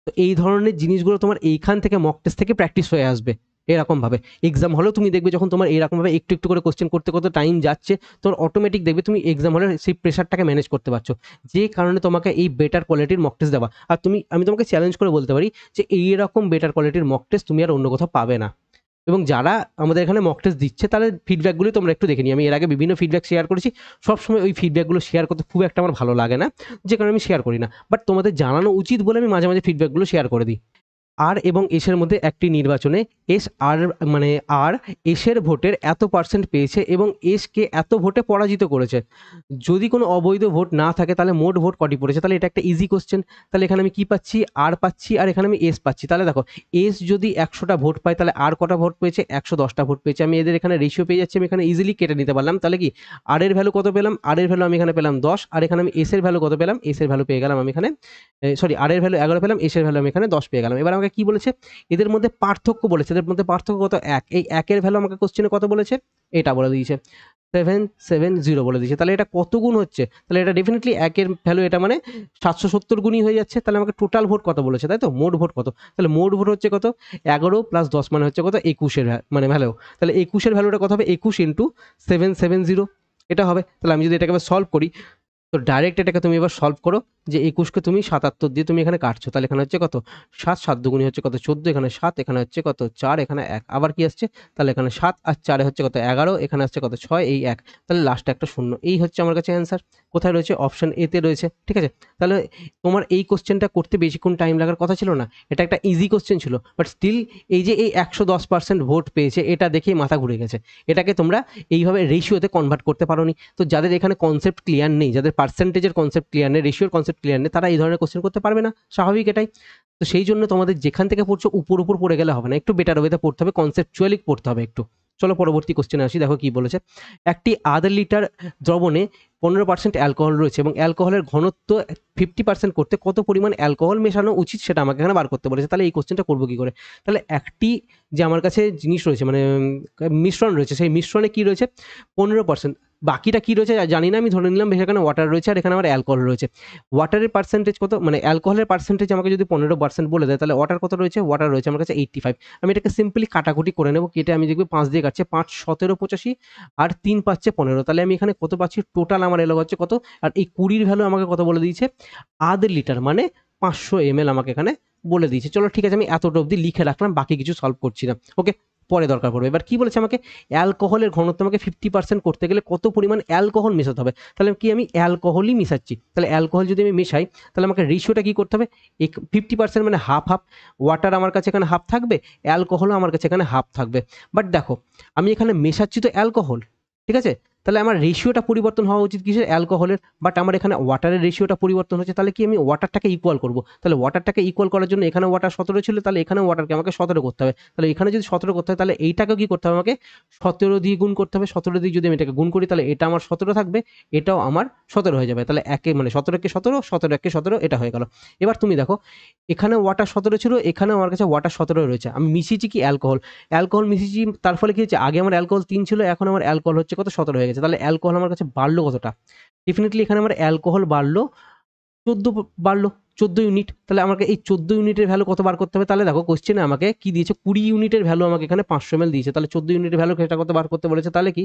তো এই ধরনের জিনিসগুলো তোমার এইখান থেকে মক টেস্ট থেকে প্র্যাকটিস হয়ে আসবে এরকমভাবে। এক্সাম হলেও তুমি দেখবে যখন তোমার এরকমভাবে একটু একটু করে কোশ্চেন করতে করতে টাইম যাচ্ছে, তোমার অটোমেটিক দেখবে তুমি এক্সাম হলে সেই প্রেশারটাকে ম্যানেজ করতে পারছো, যে কারণে তোমাকে এই বেটার কোয়ালিটির মক টেস্ট দেওয়া। আর আমি তোমাকে চ্যালেঞ্জ করে বলতে পারি যে এইরকম বেটার কোয়ালিটির মক টেস্ট তুমি আর অন্য কোথাও পাবে না। এবং যারা আমাদের এখানে মক টেস্ট দিচ্ছে তাদের ফিডব্যাকগুলো তোমরা একটু দেখে নিই। আমি এর আগে বিভিন্ন ফিডব্যাক শেয়ার করেছি, সবসময় ওই ফিডব্যাকগুলো শেয়ার করতে খুব একটা আমার ভালো লাগে না, যে কারণে আমি শেয়ার করি না, বাট তোমাদের জানানো উচিত বলে আমি মাঝে মাঝে ফিডব্যাকগুলো শেয়ার করে দিই। আর এবং এসের মধ্যে একটি নির্বাচনে আর এসের ভোটের এত পার্সেন্ট পেয়েছে এবং এসকে এত ভোটে পরাজিত করেছে। যদি কোনো অবৈধ ভোট না থাকে তাহলে মোট ভোট কটি পড়েছে, তাহলে এটা একটা ইজি কোশ্চেন। তাহলে এখানে আমি কি পাচ্ছি, আর পাচ্ছি, আর এখানে আমি এস পাচ্ছি। তাহলে দেখো এস যদি 100টা ভোট পায় তাহলে আর কটা ভোট পেয়েছে, 110টা ভোট পেয়েছে। আমি এদের এখানে রেশিও পেয়ে যাচ্ছি, আমি এখানে ইজিলি কেটে নিতে পারলাম। তাহলে কি আর এর ভ্যালু কত পেলাম, আর এর ভ্যালু আমি এখানে পেলাম 10, আর এখানে আমি এস এর ভ্যালু কত পেলাম, এস এর ভ্যালু পেয়ে গেলাম আমি এখানে সরি আর এর ভ্যালু 11 পেলাম, এস এর ভ্যালু আমি এখানে 10 পেয়ে গেলাম। এবার আমাকে কি বলেছে, এদের মধ্যে পার্থক্য বলেছে, এদের মধ্যে পার্থক্য কত 1, এই 1 এর ভ্যালু আমাকে কোশ্চেনে কত বলেছে, এটা বলে দিয়েছে 770 বলে দিয়েছে। তাহলে এটা কত গুণ হচ্ছে, তাহলে এটা ডেফিনেটলি 1 এর ভ্যালু এটা মানে 770 গুণই হয়ে যাচ্ছে। তাহলে আমাকে টোটাল ভোট কত বলেছে, তাই তো মোট ভোট কত, তাহলে মোট ভোট হচ্ছে কত 11 প্লাস 10 মানে হচ্ছে কত 21 এর মানে ভ্যালু। তাহলে 21 এর ভ্যালুটা কত হবে, 21 ইন্টু 770 এটা হবে। তাহলে আমি যদি এটাকে সলভ করি, তো ডাইরেক্ট এটাকে তুমি এবার সলভ করো, যে 21কে তুমি 77 দিয়ে তুমি এখানে কাটছো, তাহলে এখানে হচ্ছে কত 7 7 দুগুণী হচ্ছে কত 14, এখানে 7, এখানে হচ্ছে কত 4, এখানে 1, আবার কি আসছে, তাহলে এখানে 7 আর 4 হচ্ছে কত 11, এখানে আসছে কত 6, এই 1, তাহলে লাস্টে একটা শূন্য। এই হচ্ছে আমার কাছে অ্যান্সার। কোথায় রয়েছে, অপশন এ তে রয়েছে, ঠিক আছে। তাহলে তোমার এই কোশ্চেনটা করতে বেশিক্ষণ টাইম লাগার কথা ছিল না, এটা একটা ইজি কোশ্চেন ছিল, বাট স্টিল এই যে এই 110% ভোট পেয়েছে এটা দেখেই মাথা ঘুরে গেছে। এটাকে তোমরা এইভাবে রেশিওতে কনভার্ট করতে পারোনি। তো যাদের এখানে কনসেপ্ট ক্লিয়ার নেই, যাদের পার্সেন্টেজের কনসেপ্ট ক্লিয়ার নেই, রেশিওর কনসেপ্ট ক্লিয়ার নেই, তারা এই ধরনের কোশ্চেন করতে পারবে না, স্বাভাবিক এটাই। তো সেই জন্য তোমাদের যেখান থেকে পড়ছো উপর পড়ে গেলে হবে না, একটু বেটার ওয়েতে পড়তে হবে, কনসেপচুয়ালি পড়তে হবে একটু। চলো পরবর্তী কোশ্চেনে আসি, দেখো কি বলেছে। একটি আধা লিটার দ্রবণে 15% অ্যালকোহল রয়েছে এবং অ্যালকোহলের ঘনত্ব 50% করতে কত পরিমাণ অ্যালকোহল মেশানো উচিত সেটা আমাকে এখানে বার করতে বলেছে। তাহলে এই কোশ্চেনটা করবো কি করে? তাহলে একটি যে আমার কাছে জিনিস রয়েছে মানে মিশ্রণ রয়েছে, সেই মিশ্রণে কি রয়েছে 15%, বাকিটা কি রয়েছে জানি না, আমি ধরে নিলাম সেখানে ওয়াটার রয়েছে আর এখানে আমার অ্যালকোহল রয়েছে। ওয়াটারের পার্সেন্টেজ কত, মানে অ্যালকোহলের পার্সেন্টেজ আমাকে যদি 15% বলে দেয়, তাহলে ওয়াটার কত রয়েছে? ওয়াটার রয়েছে আমার কাছে 85। আমি এটাকে সিম্পলি কাটাকুটি করে নেবো, কেটে আমি দেখবো 5 দিয়ে কাটছে, 5 17 85 আর 3 পাচ্ছে 15। তাহলে আমি এখানে কত পাচ্ছি? টোটাল আমার এলো হচ্ছে কত, আর এই 20-র ভ্যালু আমাকে কত বলে দিয়েছে? আধ লিটার, মানে 500 ml আমাকে এখানে বলে দিয়েছে। চলো ঠিক আছে, আমি এতটা অবধি লিখে রাখলাম, বাকি কিছু সলভ করছি না। ওকে, পরে দরকার পড়বে। এবার কি বলেছে আমাকে? অ্যালকোহলের ঘনত্ব আমাকে 50% করতে গেলে কত পরিমাণ অ্যালকোহল মেশাতে হবে। তাহলে কি আমি অ্যালকোহলই মিশাচ্ছি। তাহলে অ্যালকোহল যদি আমি মেশাই, তাহলে আমাকে রেশিওটা কি করতে হবে? 50% মানে হাফ হাফ। ওয়াটার আমার কাছে এখানে হাফ থাকবে, অ্যালকোহলও আমার কাছে এখানে হাফ থাকবে। বাট দেখো, আমি এখানে মেশাচ্ছি তো অ্যালকোহল, ঠিক আছে? তাহলে আমার রেশিওটা পরিবর্তন হওয়া উচিত কিসের? অ্যালকোহলের। বাট আমার এখানে ওয়াটারের রেশিওটা পরিবর্তন হচ্ছে। তাহলে কি আমি ওয়াটারটাকে ইকুয়াল করব। তাহলে ওয়াটারটাকে ইকুয়াল করার জন্য এখানে ওয়াটার 17 ছিল, তাহলে এখানে ওয়াটারকে আমাকে 17 করতে হবে। তাহলে এখানে যদি 17 করতে হয়, তাহলে এইটাকেও কি করতে হবে? আমাকে 17 দিয়ে গুণ করতে হবে। 17 দিয়ে যদি আমি এটাকে গুণ করি, তাহলে এটা আমার 17 থাকবে, এটাও আমার 17 হয়ে যাবে। তাহলে একে মানে 17 কে 17, 17 একে 17, এটা হয়ে গেল। এবার তুমি দেখো, এখানে ওয়াটার 17 ছিল, এখানে আমার কাছে ওয়াটার 17 রয়েছে। আমি মিশিয়েছি কি? অ্যালকোহল। অ্যালকোহল মিশিয়েছি, তার ফলে কি হচ্ছে? আগে আমার অ্যালকোহল 3 ছিল, এখন আমার অ্যালকোহল হচ্ছে কত? 17 হয়ে গেছে। তাহলে অ্যালকোহল আমার কাছে বাড়লো কতটা? ডেফিনেটলি এখানে আমার অ্যালকোহল বাড়লো 14, বাড়লো 14 ইউনিট। তাহলে আমাকে এই 14 ইউনিটের ভ্যালু কত বার করতে হবে? তাহলে দেখো কোশ্চেনে আমাকে কি দিয়েছে? 20 ইউনিটের ভ্যালু আমাকে এখানে 500 ml দিয়েছে। তাহলে 14 ইউনিটের ভ্যালু সেটা কত বার করতে বলেছে? তাহলে কি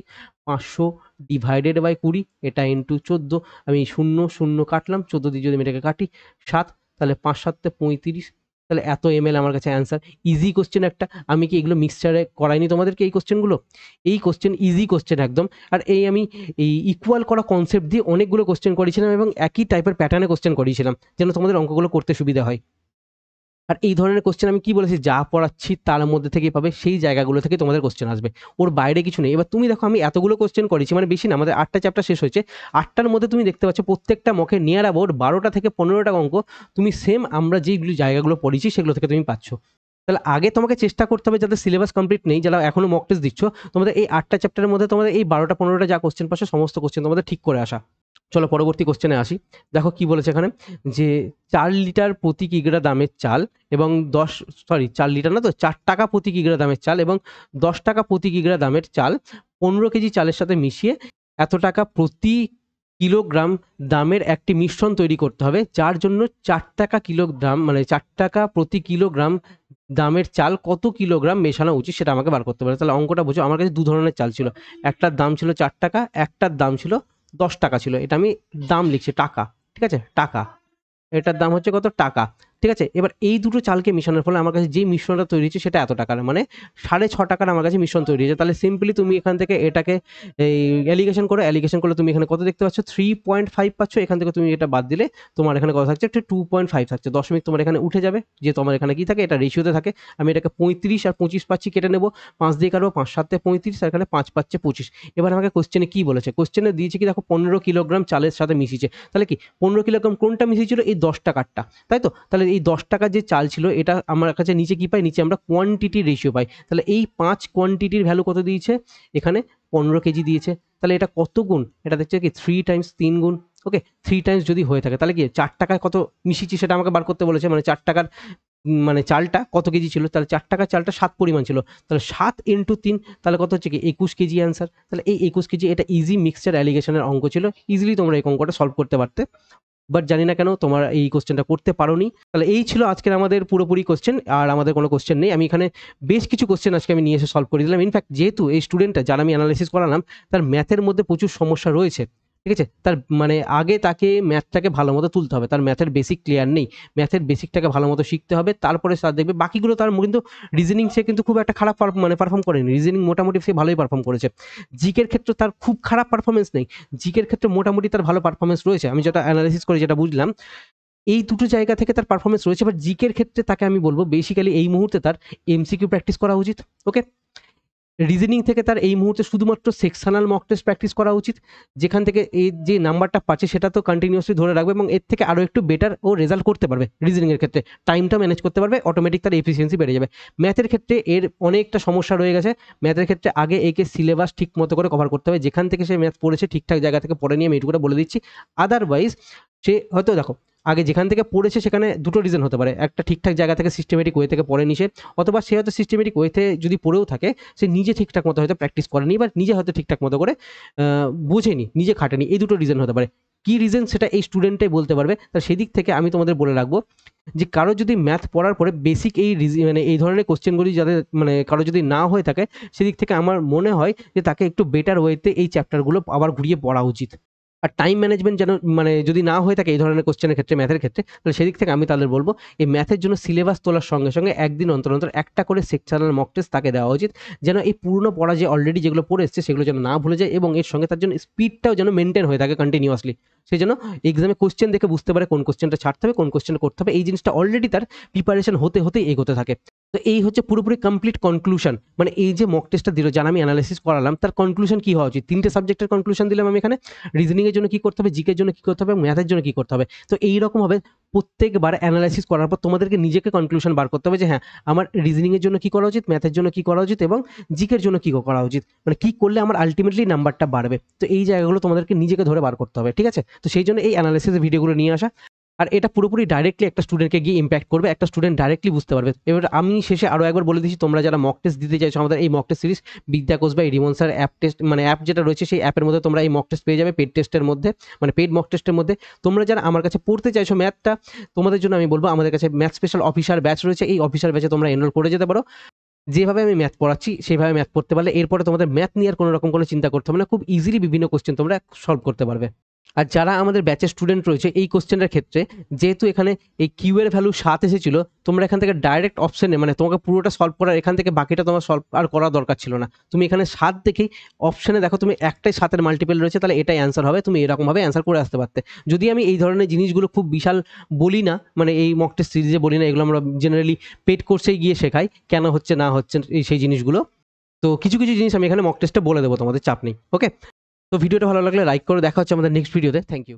500 ডিভাইডেড বাই 20, এটা ইন্টু 14। আমি 0 0 কাটলাম, 14 দিয়ে যদি আমি এটাকে কাটি 7, তাহলে 5 7 35। তাহলে এত ml আমার কাছে অ্যান্সার। ইজি কোশ্চেন একটা। আমি কি এগুলো মিক্সচারে করাইনি তোমাদেরকে এই কোশ্চেনগুলো? এই কোশ্চেন ইজি কোশ্চেন একদম। আর আমি এই ইকুয়াল করা কনসেপ্ট দিয়ে অনেকগুলো কোশ্চেন করেছিলাম এবং একই টাইপের প্যাটার্নে কোশ্চেন করিয়েছিলাম, যেন তোমাদের অঙ্কগুলো করতে সুবিধা হয়। আর এই ধরনের কোশ্চেন আমি কি বলেছি? যা পড়াচ্ছি তার মধ্যে থেকেই পাবে, সেই জায়গাগুলো থেকে তোমাদের কোশ্চেন আসবে, ওর বাইরে কিছু নেই। এবার তুমি দেখো, আমি এতগুলো কোশ্চেন করেছি, মানে বেশি না, আমাদের 8টা চ্যাপ্টার শেষ হয়েছে। 8টার মধ্যে তুমি দেখতে পাচ্ছ প্রত্যেকটা মকে নিয়ার অ্যাবাউট 12টা থেকে 15টা অঙ্ক তুমি সেম আমরা যেইগুলো জায়গাগুলো পড়েছি সেগুলো থেকে তুমি পাচ্ছ। তাহলে আগে তোমাকে চেষ্টা করতে হবে, যাদের সিলেবাস কমপ্লিট নেই, যারা এখনো মক টেস্ট দিচ্ছ, তোমাদের এই 8টা চ্যাপ্টারের মধ্যে তোমাদের এই 12টা 15টা যা কোশ্চেন পাচ্ছ, সমস্ত কোশ্চেন তোমাদের ঠিক করে আসা। চলো পরবর্তী কোশ্চেনে আসি। দেখো কি বলেছে এখানে, যে 4 লিটার প্রতি কিগ্রা দামের চাল এবং 4 লিটার না তো, 4 টাকা প্রতি কিগ্রা দামের চাল এবং 10 টাকা প্রতি কিগ্রা দামের চাল 15 কেজি চালের সাথে মিশিয়ে এত টাকা প্রতি কিলোগ্রাম দামের একটি মিশ্রণ তৈরি করতে হবে, যার জন্য 4 টাকা কিলোগ্রাম মানে 4 টাকা প্রতি কিলোগ্রাম দামের চাল কত কিলোগ্রাম মেশানো উচিত সেটা আমাকে বার করতে পারে। তাহলে অঙ্কটা বুঝো, আমার কাছে দু ধরনের চাল ছিল, একটার দাম ছিল 4 টাকা, একটার দাম ছিল 10 টাকা ছিল। এটা আমি দাম লিখছি টাকা, ঠিক আছে? টাকা, এটার দাম হচ্ছে কত? টাকা, ঠিক আছে? এবার এই দুটো চালকে মিশানোর ফলে আমার কাছে যে মিশ্রণটা তৈরি হচ্ছে সেটা এত টাকার, মানে 6.5 টাকার আমার কাছে মিশ্রণ তৈরি হয়েছে। তাহলে সিম্পলি তুমি এখান থেকে এটাকে এই এলিগেশন করলে তুমি এখানে কত দেখতে পাচ্ছ? 3.5 পাচ্ছ। এখান থেকে তুমি এটা বাদ দিলে তোমার এখানে কত থাকছে? 2.5 থাকছে। দশমিক তোমার এখানে উঠে যাবে, যে তোমার এখানে কি থাকে? এটা রেশিওতে থাকে। আমি এটাকে 35 আর 25 পাচ্ছি, কেটে নেবো, 5 দিয়ে কাটবো, 5 7 35 আর এখানে 5 পাচ্ছে 25। এবার আমাকে কোশ্চেনে কি বলেছে? কোশ্চেনে দিয়েছে কি দেখো, 15 কিলোগ্রাম চালের সাথে মিশিয়েছে। তাহলে কি 15 কিলোগ্রাম কোনটা মিশিয়েছিল? এই 10 টাকারটা, তাই তো? তাহলে এই 10 টাকার যে চাল ছিল, এটা আমার কাছে নিচে কি পাই? নিচে আমরা কোয়ান্টিটি রেশিও পাই। তাহলে এই 5 কোয়ান্টিটির ভ্যালু কত দিয়েছে? এখানে 15 কেজি দিয়েছে। তাহলে এটা কত গুণ? এটা দেখছে কি 3 টাইমস, 3 গুণ। ওকে, 3 টাইমস যদি হয়ে থাকে, তাহলে কি 4 টাকায় কত মিশিয়েছি সেটা আমাকে বার করতে বলেছে। মানে 4 টাকার মানে চালটা কত কেজি ছিল? তাহলে 4 টাকার চালটা 7 পরিমাণ ছিল। তাহলে 7 ইন্টু 3, তাহলে কত হচ্ছে কি 21 কেজি অ্যান্সার। তাহলে এই 21 কেজি, এটা ইজি মিক্সচার অ্যালিগেশনের অঙ্ক ছিল। ইজিলি তোমরা এই অঙ্কটা সলভ করতে পারতে, বাট জানি না কেন তোমরা এই কোশ্চেনটা করতে পারোনি। তাহলে এই ছিল আজকের আমাদের পুরোপুরি কোশ্চেন, আর আমাদের কোনো কোশ্চেন নেই। আমি এখানে বেশ কিছু কোশ্চেন আজকে আমি নিয়ে এসে সলভ করে দিলাম। ইনফ্যাক্ট যেহেতু এই স্টুডেন্টটা যারা আমি অ্যানালাইসিস করালাম, তার ম্যাথের মধ্যে প্রচুর সমস্যা রয়েছে, ঠিক আছে? তার মানে আগে তাকে ম্যাথটাকে ভালো মতো তুলতে হবে, তার ম্যাথের বেসিক ক্লিয়ার নেই। ম্যাথের বেসিকটাকে ভালো মতো শিখতে হবে, তারপরে স্যার দেখবে বাকিগুলো তার কিন্তু রিজনিং সে কিন্তু খুব একটা খারাপ মানে পারফর্ম করেনি। রিজনিং মোটামুটি সে ভালোই পারফর্ম করেছে। জিকের ক্ষেত্রে তার খুব খারাপ পারফরমেন্স নেই, জিকের ক্ষেত্রে মোটামুটি তার ভালো পারফরমেন্স রয়েছে। আমি যেটা অ্যানালাইসিস করে যেটা বুঝলাম, এই দুটো জায়গা থেকে তার পারফরমেন্স রয়েছে। বাট জিকের ক্ষেত্রে তাকে আমি বলবো বেসিক্যালি এই মুহূর্তে তার এমসিকিউ প্র্যাকটিস করা উচিত। ওকে, রিজনিং থেকে তার এই মুহূর্তে শুধুমাত্র সেকশনাল মক টেস্ট প্র্যাকটিস করা উচিত, যেখান থেকে এই যে নাম্বারটা পাচ্ছে সেটা তো কন্টিনিউয়াসলি ধরে রাখবে এবং এর থেকে আরও একটু বেটার ও রেজাল্ট করতে পারবে রিজনিংয়ের ক্ষেত্রে, টাইমটা ম্যানেজ করতে পারবে, অটোমেটিক তার এফিসিয়েন্সি বেড়ে যাবে। ম্যাথের ক্ষেত্রে এর অনেকটা সমস্যা রয়ে গেছে। ম্যাথের ক্ষেত্রে আগে একে সিলেবাস ঠিক মতো করে কভার করতে হবে, যেখান থেকে সে ম্যাথ পড়েছে ঠিকঠাক জায়গা থেকে পড়ে নিয়ে আমি এইটুকুটা বলে দিচ্ছি। আদারওয়াইজ সে হয়তো দেখো আগে যেখান থেকে পড়েছে সেখানে দুটো রিজন হতে পারে, একটা ঠিকঠাক জায়গা থেকে সিস্টেমেটিক ওয়ে থেকে পড়ে নিছে, অথবা সে হয়তো সিস্টেমেটিক ওয়েতে যদি পড়েও থাকে সে নিজে ঠিকঠাক মতো হয়তো প্র্যাকটিস করেনি বা নিজে হয়তো ঠিকঠাক মতো করে বোঝেনি, নিজে খাটেনি। এই দুটো রিজন হতে পারে। কি রিজন সেটা এই স্টুডেন্টটাই বলতে পারবে। তার সেদিক থেকে আমি তোমাদের বলে রাখবো যে কারো যদি ম্যাথ পড়ার পরে বেসিক এই মানে এই ধরনের কোশ্চেনগুলি যাদের মানে কারো যদি না হয়ে থাকে, সেদিক থেকে আমার মনে হয় যে তাকে একটু বেটার ওয়েতে এই চ্যাপ্টারগুলো আবার ঘুরিয়ে পড়া উচিত। আর টাইম ম্যানেজমেন্ট যেন মানে যদি না হয়ে থাকে এই ধরনের কোশ্চেনের ক্ষেত্রে, ম্যাথের ক্ষেত্রে, তাহলে সেদিক থেকে আমি তাদের বলবো এই ম্যাথের জন্য সিলেবাস তোলার সঙ্গে সঙ্গে একদিন অন্তর অন্তর একটা করে সেকশনাল মক টেস্ট তাকে দেওয়া উচিত, যেন এই পুরনো পড়া যে অলরেডি যেগুলো পড়ে এসছে সেগুলো যেন না ভুলে যায় এবং এর সঙ্গে তার জন্য স্পিডটাও যেন মেনটেন হয়ে থাকে কন্টিনিউয়াসলি। সেই জন্য এক্সামে কোশ্চেন দেখে বুঝতে পারে কোন কোশ্চেনটা ছাড়তে হবে, কোন কোশ্চেন করতে হবে, এই জিনিসটা অলরেডি তার প্রিপারেশন হতে হতেই এগোতে থাকে। তো এই হচ্ছে পুরোপুরি কমপ্লিট কনক্লুশন, মানে এই যে মক টেস্টটা দিল, যারা আমি অ্যানালাইসিস করালাম, তার কনক্লুশন কি হওয়া উচিত। তিনটে সাবজেক্টের কনক্লুশন দিলাম আমি এখানে, রিজনিংয়ের জন্য কি করতে হবে, জিকের জন্য কি করতে হবে, ম্যাথের জন্য কি করতে হবে। তো এইরকমভাবে প্রত্যেকবার অ্যানালাইসিস করার পর তোমাদেরকে নিজেকে কনক্লুশন বার করতে হবে যে হ্যাঁ আমার রিজনিংয়ের জন্য কি করা উচিত, ম্যাথের জন্য কি করা উচিত এবং জিকের জন্য কি করা উচিত, মানে কি করলে আমার আলটিমেটলি নাম্বারটা বাড়বে। তো এই জায়গাগুলো তোমাদেরকে নিজেকে ধরে বার করতে হবে, ঠিক আছে। তো সেই জন্য এই অ্যানালাইসিসের ভিডিওগুলো নিয়ে আসা। আর এটা পুরোপুরি ডাইরেক্টলি একটা স্টুডেন্টকে গিয়ে ইম্প্যাক্ট করবে, একটা স্টুডেন্ট ডাইরেক্টলি বুঝতে পারবে। এবার আমি শেষে আরও একবার বলে দিচ্ছি, তোমরা যারা মক টেস্ট দিতে চাইছো আমাদের এই মক টেস্ট সিরিজ বিদ্যা কোষ বা রিমন স্যার অ্যাপ টেস্ট মানে অ্যাপ যেটা রয়েছে সেই অ্যাপের মধ্যে তোমরা এই মক টেস্ট পেয়ে যাবে, পেড টেস্টের মধ্যে, মানে পেড মক টেস্টের মধ্যে। তোমরা যারা আমার কাছে পড়তে চাইছো ম্যাথটা, তোমাদের জন্য আমি বলবো আমাদের কাছে ম্যাথ স্পেশাল অফিসার ব্যাচ রয়েছে, এই অফিসার ব্যাচে তোমরা এনরোল করে যেতে পারো। যেভাবে আমি ম্যাথ পড়াচ্ছি সেভাবে ম্যাথ পড়তে পারলে এরপরে তোমাদের ম্যাথ নিয়ে আর কোনো রকম কোনো চিন্তা করতে হবে না, খুব ইজিলি বিভিন্ন কোশ্চেন তোমরা সলভ করতে পারবে। আর যারা আমাদের ব্যাচের স্টুডেন্ট রয়েছে এই কোশ্চেনটার ক্ষেত্রে, যেহেতু এখানে এই কিউ এর ভ্যালু 7 এসেছিল, তোমরা এখান থেকে ডাইরেক্ট অপশনে মানে তোমাকে পুরোটা সলভ করার, এখান থেকে বাকিটা তোমার সলভ আর করার দরকার ছিল না। তুমি এখানে 7 দেখেই অপশনে দেখো তুমি একটাই 7-এর মাল্টিপল রয়েছে, তাহলে এটাই অ্যান্সার হবে, তুমি এরকমভাবে অ্যান্সার করে আসতে পারতে। যদি আমি এই ধরনের জিনিসগুলো খুব বিশাল বলি না, মানে এই মক টেস্ট সিরিজে বলি না, এগুলো আমরা জেনারেলি পেড কোর্সেই গিয়ে শেখাই কেন হচ্ছে না হচ্ছে সেই জিনিসগুলো। তো কিছু কিছু জিনিস আমি এখানে মক টেস্টে বলে দেবো, তোমাদের চাপ নেই। ওকে, তো ভিডিওটা ভালো লাগলে লাইক করে, দেখা হচ্ছে আমাদের নেক্সট ভিডিওতে। Thank you.